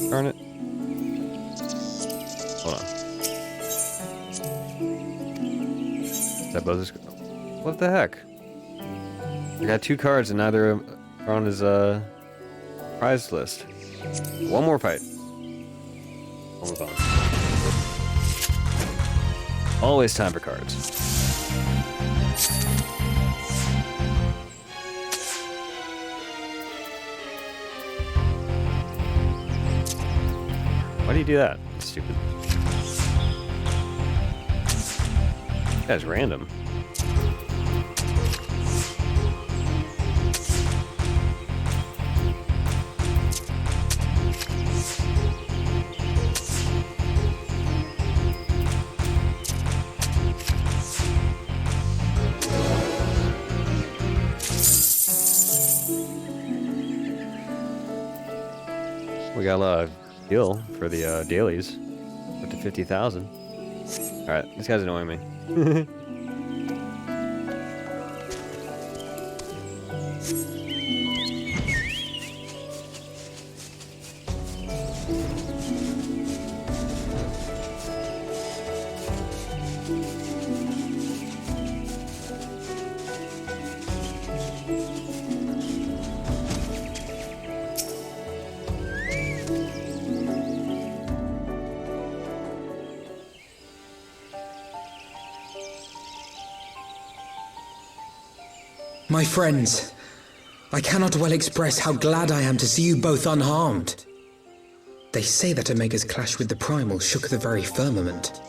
Darn it. Hold on. That buzzes. What the heck? I got 2 cards and neither are on his prize list. One more fight. Almost on. Always time for cards. Why do you do that? Stupid. This guy's random. We got a lot of deal for the dailies. Up to 50,000. Alright, this guy's annoying me. My friends, I cannot well express how glad I am to see you both unharmed. They say that Omega's clash with the Primal shook the very firmament.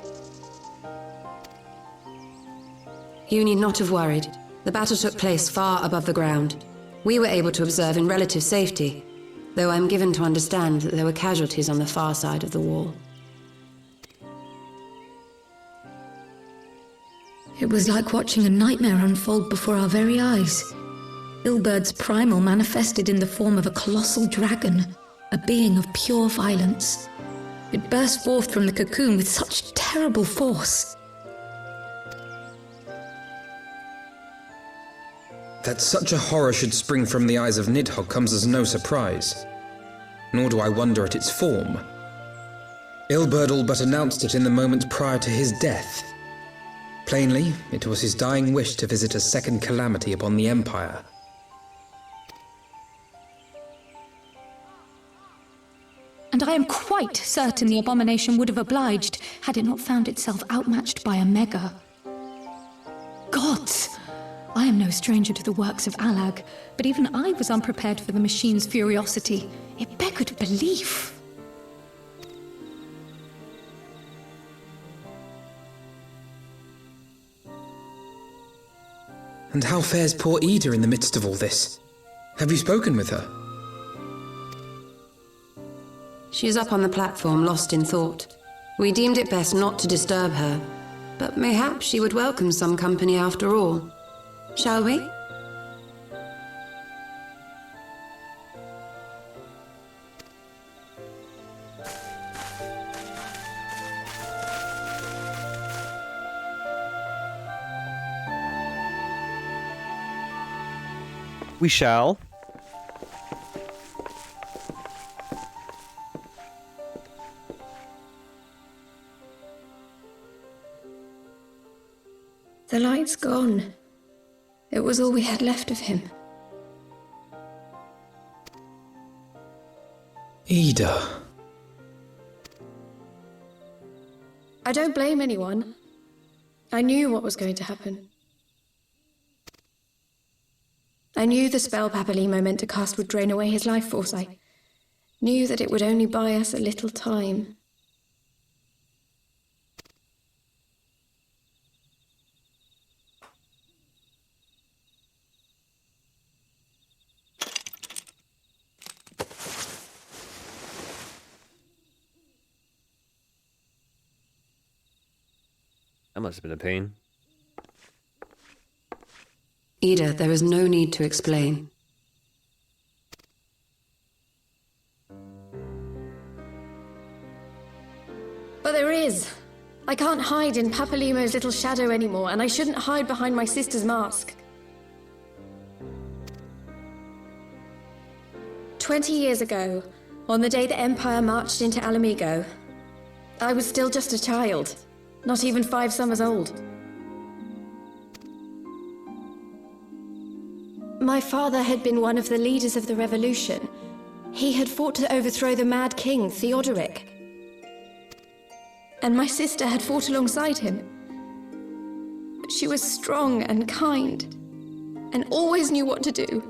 You need not have worried. The battle took place far above the ground. We were able to observe in relative safety, though I'm given to understand that there were casualties on the far side of the wall. It was like watching a nightmare unfold before our very eyes. Ilberd's primal manifested in the form of a colossal dragon, a being of pure violence. It burst forth from the cocoon with such terrible force. That such a horror should spring from the eyes of Nidhogg comes as no surprise. Nor do I wonder at its form. Ilberd all but announced it in the moments prior to his death. Plainly, it was his dying wish to visit a second calamity upon the Empire. And I am quite certain the abomination would have obliged had it not found itself outmatched by Omega. Gods! I am no stranger to the works of Allag, but even I was unprepared for the machine's furiosity. It beggared belief. And how fares poor Ida in the midst of all this? Have you spoken with her? She is up on the platform, lost in thought. We deemed it best not to disturb her, but mayhap she would welcome some company after all. Shall we? We shall. The light's gone. It was all we had left of him. Ida. I don't blame anyone. I knew what was going to happen. I knew the spell Papalimo meant to cast would drain away his life force. I knew that it would only buy us a little time. That must have been a pain. Ida, there is no need to explain. But there is. I can't hide in Papalimo's little shadow anymore, and I shouldn't hide behind my sister's mask. 20 years ago, on the day the Empire marched into Alamigo, I was still just a child, not even 5 summers old. My father had been one of the leaders of the revolution. He had fought to overthrow the Mad King, Theodoric. And my sister had fought alongside him. But she was strong and kind, and always knew what to do.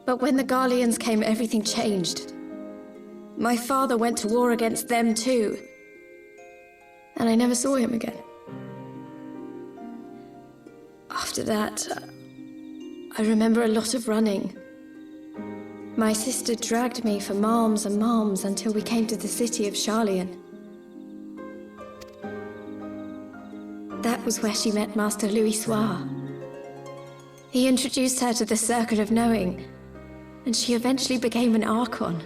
But when the Garleans came, everything changed. My father went to war against them too, and I never saw him again. After that, I remember a lot of running. My sister dragged me for malms and malms until we came to the city of Charlian. That was where she met Master Louis Soir. He introduced her to the Circle of Knowing, and she eventually became an Archon.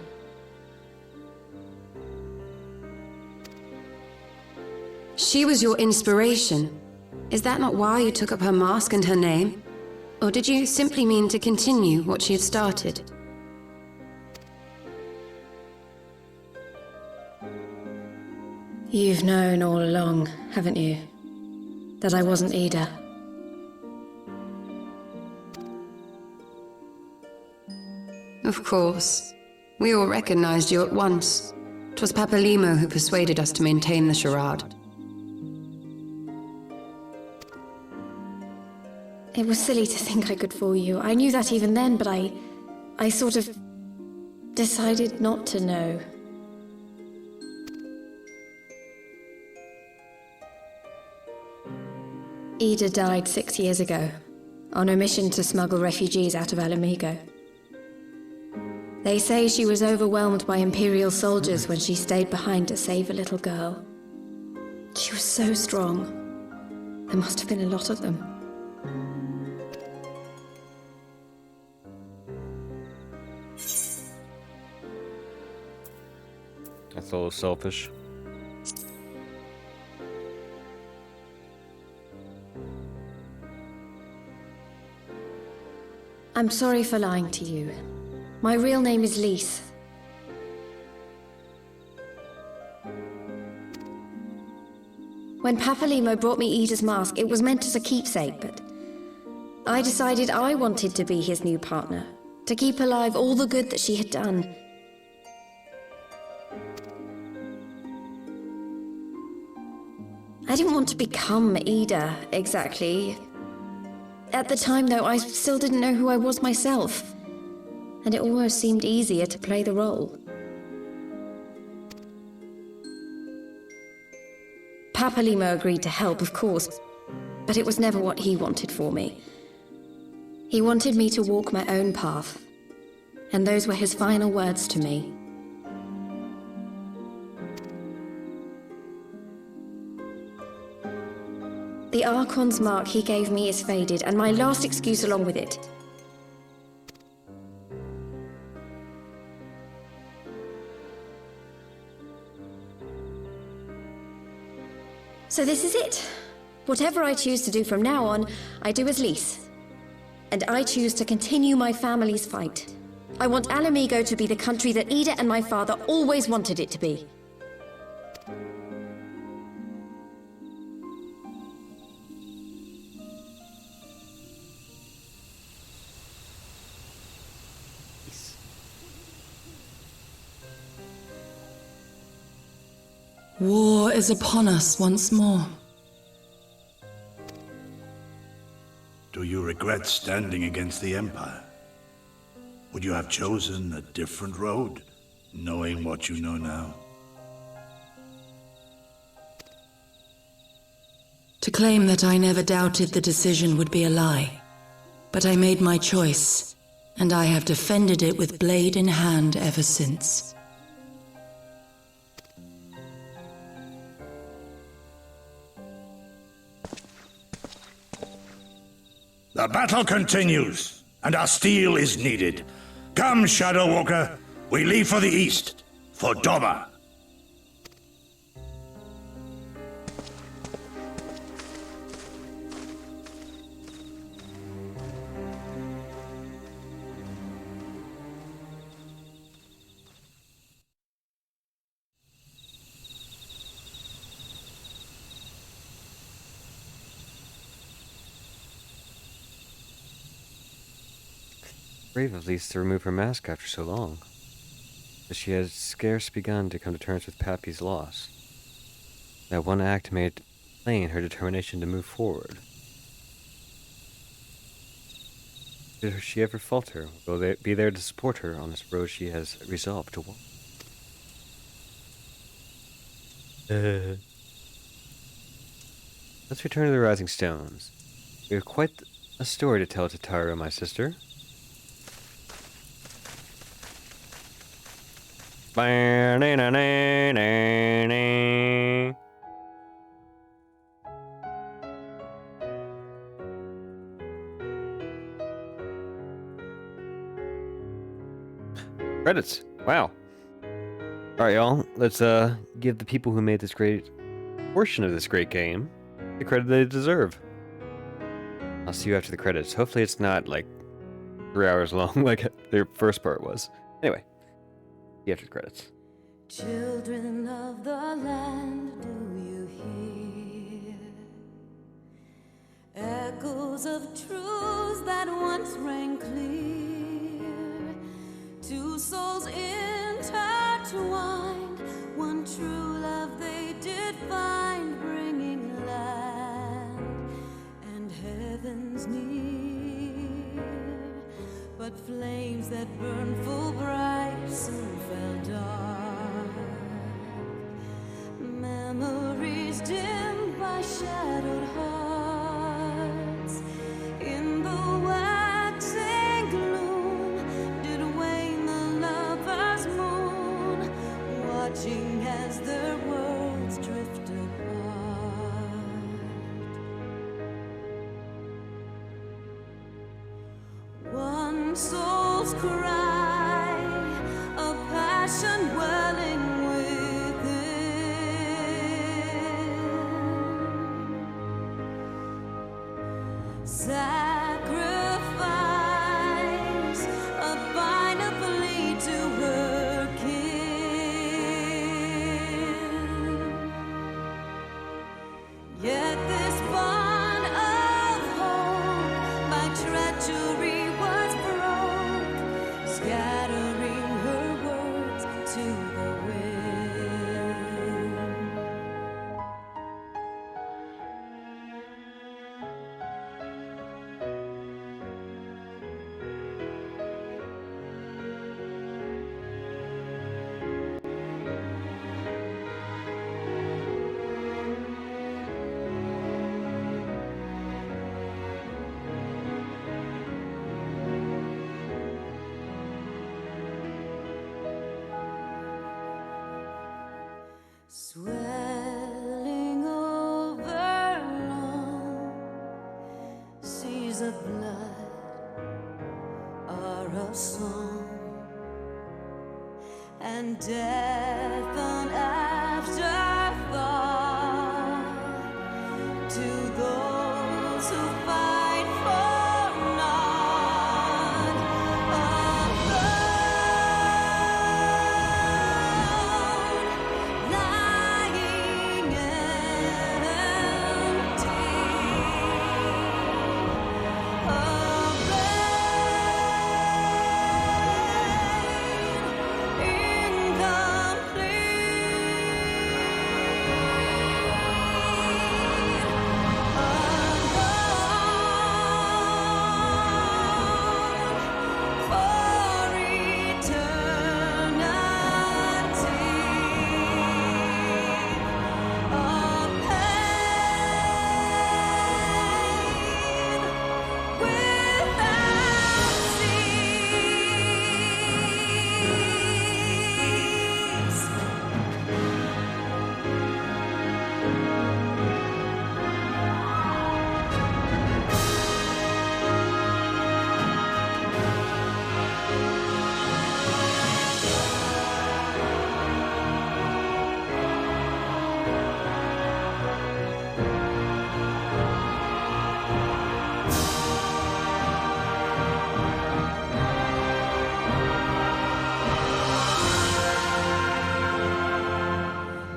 She was your inspiration. Is that not why you took up her mask and her name? Or did you simply mean to continue what she had started? You've known all along, haven't you? That I wasn't Ida. Of course. We all recognized you at once. 'Twas Papalimo who persuaded us to maintain the charade. It was silly to think I could fool you. I knew that even then, but I sort of decided not to know. Ida died 6 years ago, on a mission to smuggle refugees out of Alamigo. They say she was overwhelmed by Imperial soldiers when she stayed behind to save a little girl. She was so strong. There must have been a lot of them. That's a little selfish. I'm sorry for lying to you. My real name is Lise. When Papalimo brought me Ida's mask, it was meant as a keepsake, but I decided I wanted to be his new partner, to keep alive all the good that she had done. I didn't want to become Ida, exactly. At the time, though, I still didn't know who I was myself, and it almost seemed easier to play the role. Papalimo agreed to help, of course, but it was never what he wanted for me. He wanted me to walk my own path, and those were his final words to me. The Archon's mark he gave me is faded, and my last excuse along with it. So this is it. Whatever I choose to do from now on, I do as Lys. And I choose to continue my family's fight. I want Alamigo to be the country that Ida and my father always wanted it to be. War is upon us once more. Do you regret standing against the Empire? Would you have chosen a different road, knowing what you know now? To claim that I never doubted the decision would be a lie. But I made my choice, and I have defended it with blade in hand ever since. The battle continues, and our steel is needed. Come, Shadow Walker, we leave for the east, for Doma. Brave of Lys to remove her mask after so long, but she had scarce begun to come to terms with Pappy's loss. That one act made plain her determination to move forward. Did she ever falter? Will they be there to support her on this road she has resolved to walk? Let's return to the Rising Stones. We have quite a story to tell to Tara, my sister. Credits. Wow. Alright, y'all. Let's give the people who made this great portion of this great game the credit they deserve. I'll see you after the credits. Hopefully it's not like 3 hours long like their first part was. Anyway, see you after the credits. Children of the land, do you hear echoes of truths that once rang clear? Two souls intertwined, one true love they did find, bringing land and heavens near. But flames that burned full bright soon fell dark. Memories dimmed by shadowed hearts. In the waxing gloom did wane the lover's moon, watching as their worlds drift apart. One soul's cry, a passion welling within. Sacrifice, a bind of plea to her kin. Yet this bond of hope by treachery was broke, scattering her words to the wind. rivers of blood are a song, and death an afterthought to those who fight for naught. Alone, lying empty,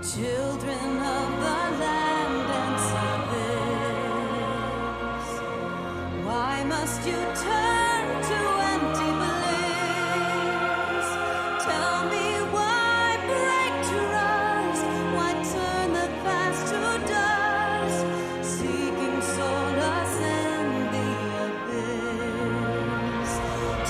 children of the land and service, why must you turn to empty bliss? Tell me why break trust, why turn the past to dust, seeking solace in the abyss.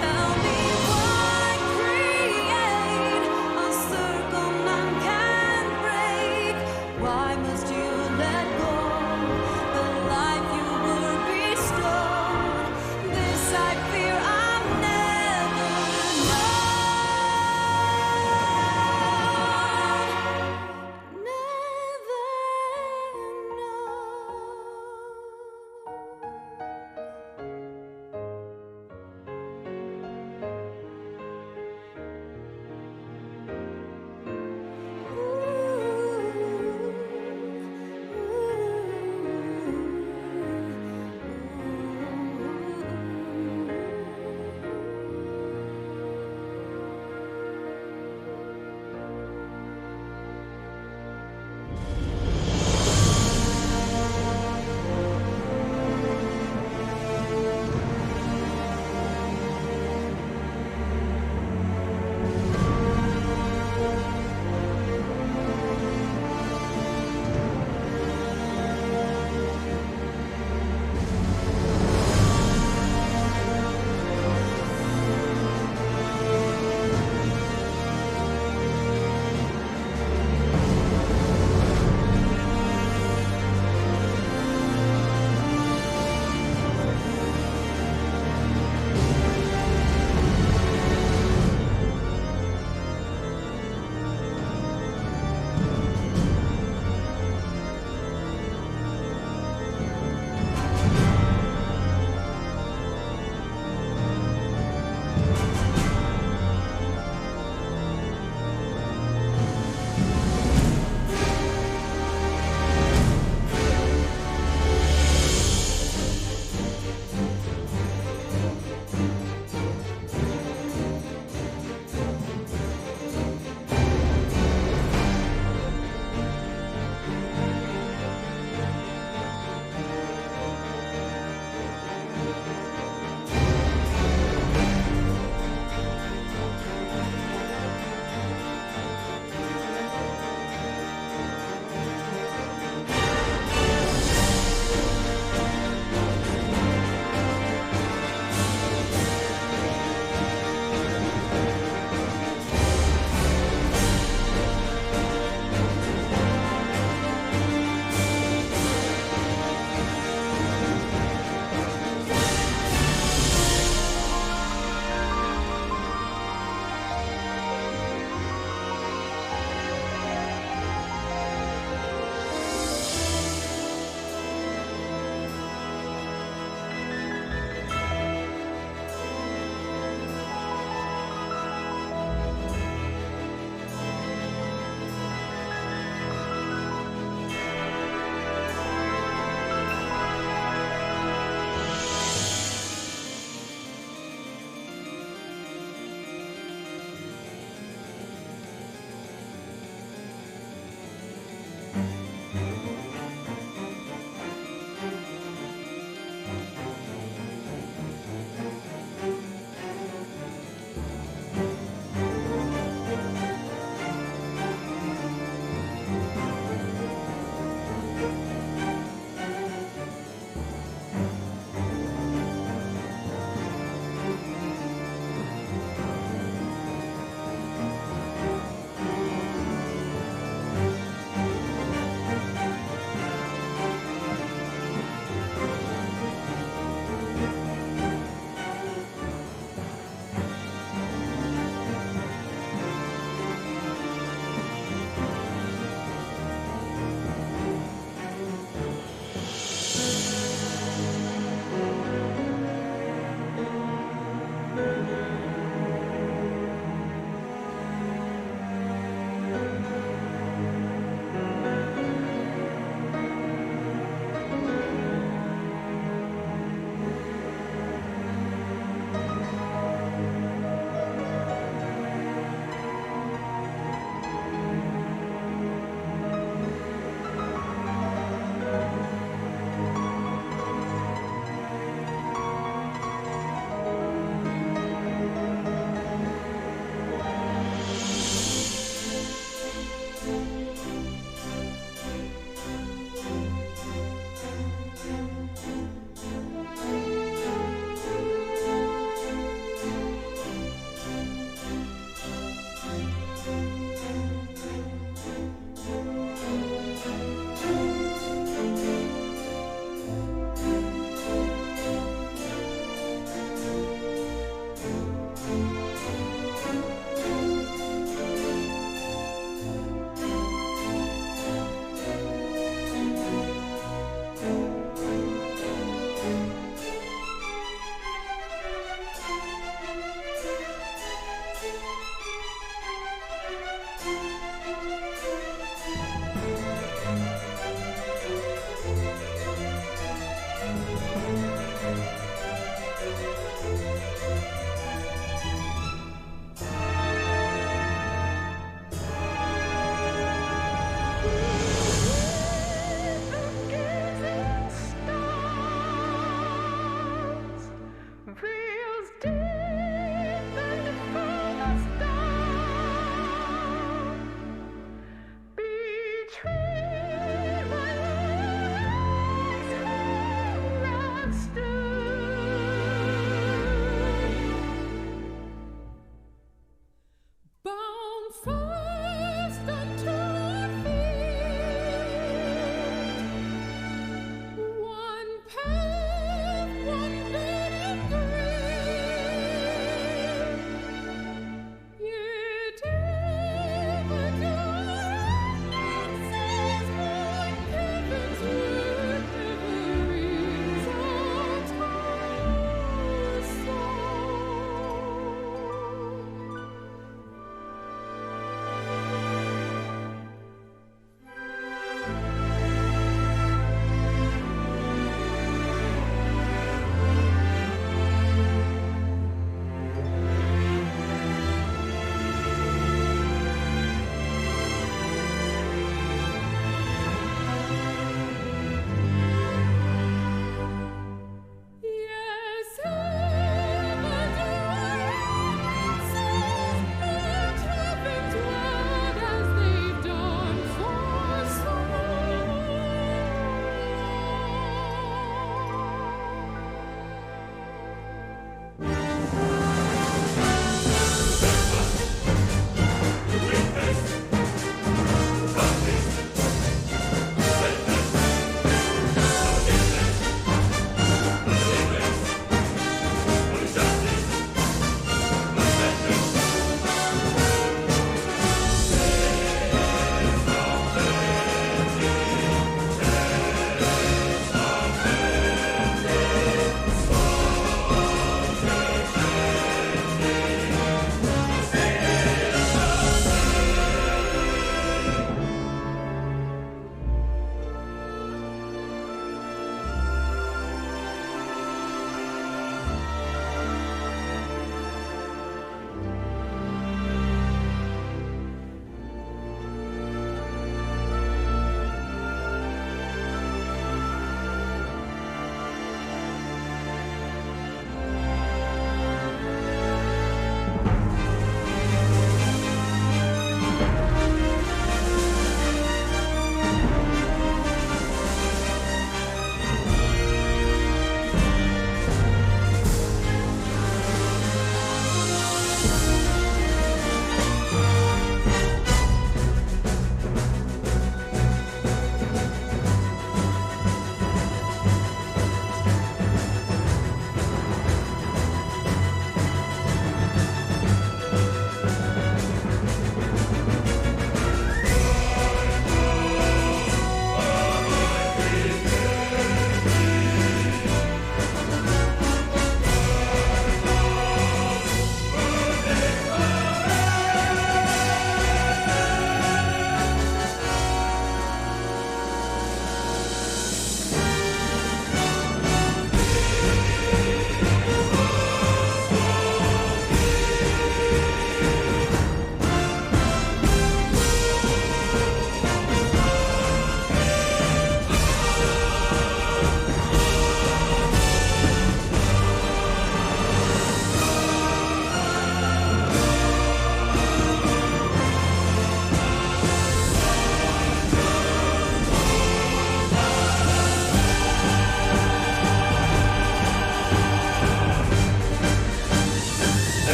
Tell me why create a circle none can break. Why must you let go the life you were bestowed? This I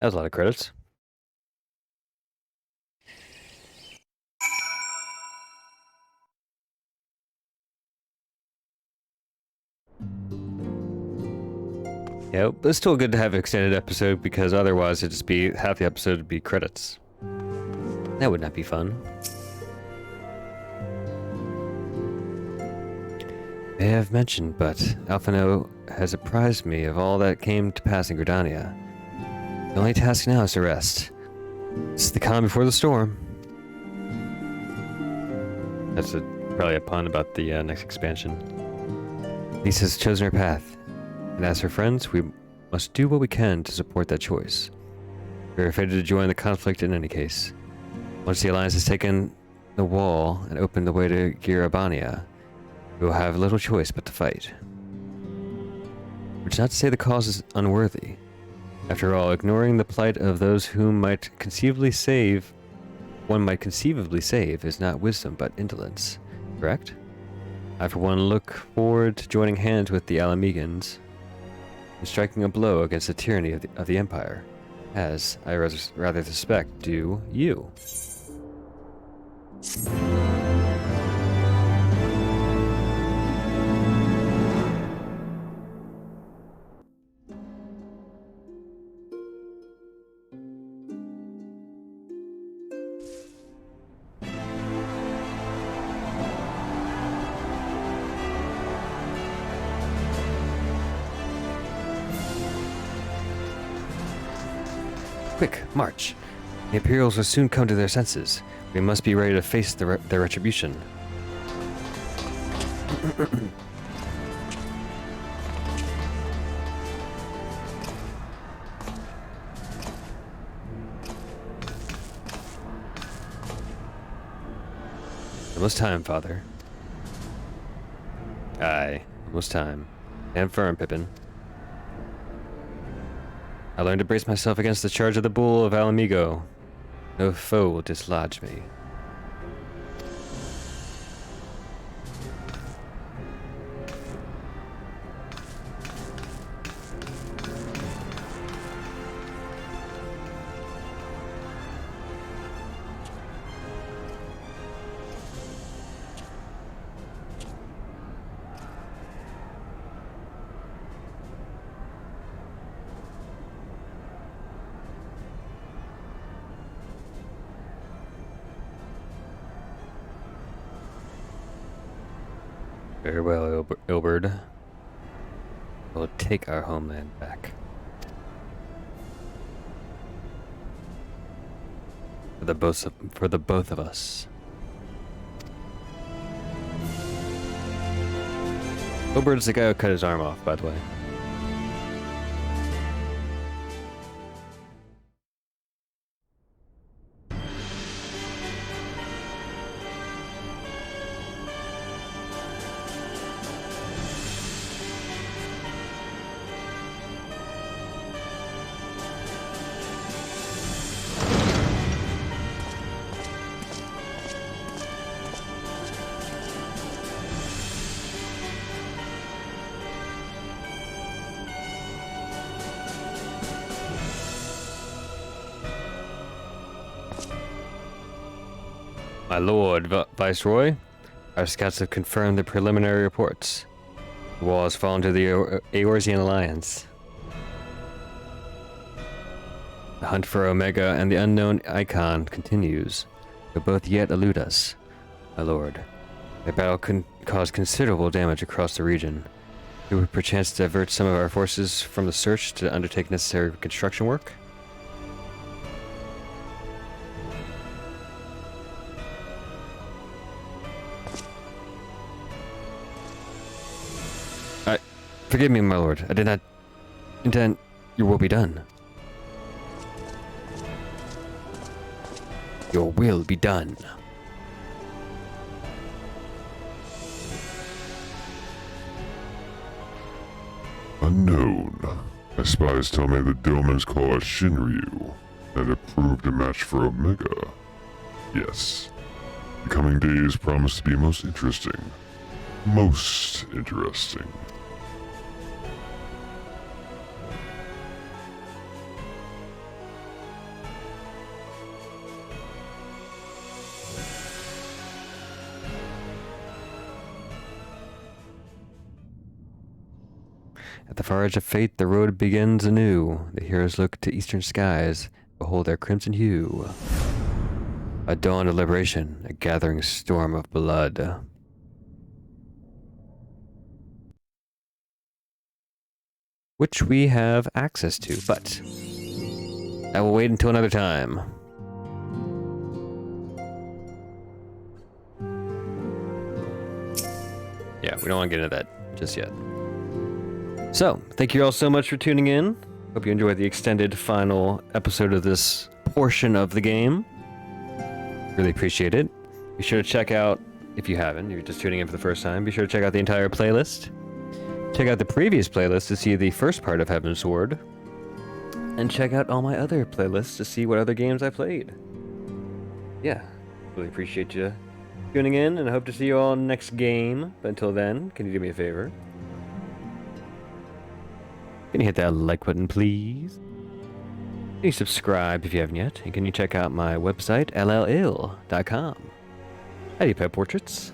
That was a lot of credits. Yeah, but it's still good to have an extended episode because otherwise it'd just be half the episode would be credits. That would not be fun. May I have mentioned, but Alphino has apprised me of all that came to pass in Gridania. The only task now is to rest. It's the calm before the storm. That's probably a pun about the next expansion. Lisa has chosen her path, and as her friends, we must do what we can to support that choice. We are fated to join the conflict in any case. Once the Alliance has taken the wall and opened the way to Girabania, we will have little choice but to fight. Which is not to say the cause is unworthy. After all, ignoring the plight of those whom one might conceivably save is not wisdom but indolence, correct? I for one look forward to joining hands with the Alamegans and striking a blow against the tyranny of the Empire, as I rather suspect do you. Quick, march. The Imperials will soon come to their senses. We must be ready to face their retribution. Almost time, Father. Aye, almost time. Stand firm, Pippin. I learned to brace myself against the charge of the Bull of Alamigo. No foe will dislodge me. Farewell, Ilberd. We'll take our homeland back. For the both of us. Ilberd's the guy who cut his arm off, by the way. My lord, Viceroy, our scouts have confirmed the preliminary reports. The wall has fallen to the Eorzean Alliance. The hunt for Omega and the unknown Icon continues, but both yet elude us, my lord. The battle can cause considerable damage across the region. We would perchance divert some of our forces from the search to undertake necessary construction work? Forgive me, my lord. I did not intend. Your will be done. Your will be done. Unknown. My spies tell me the Domans call us Shinryu, and have proved a match for Omega. Yes. The coming days promise to be most interesting. Most interesting. At the far edge of fate, the road begins anew. The heroes look to eastern skies, behold their crimson hue. A dawn of liberation, a gathering storm of blood. Which we have access to, but I will wait until another time. Yeah, we don't want to get into that just yet. So, thank you all so much for tuning in. Hope you enjoyed the extended final episode of this portion of the game. Really appreciate it. Be sure to check out, if you haven't, you're just tuning in for the first time, be sure to check out the entire playlist. Check out the previous playlist to see the first part of Heavensward. And check out all my other playlists to see what other games I played. Yeah, really appreciate you tuning in, and I hope to see you all next game. But until then, can you do me a favor? Can you hit that like button, please? Can you subscribe if you haven't yet? And can you check out my website, llill.com? I do pet portraits,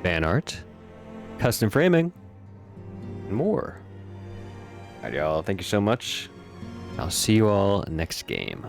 fan art, custom framing, and more. Alright, y'all. Thank you so much. I'll see you all next game.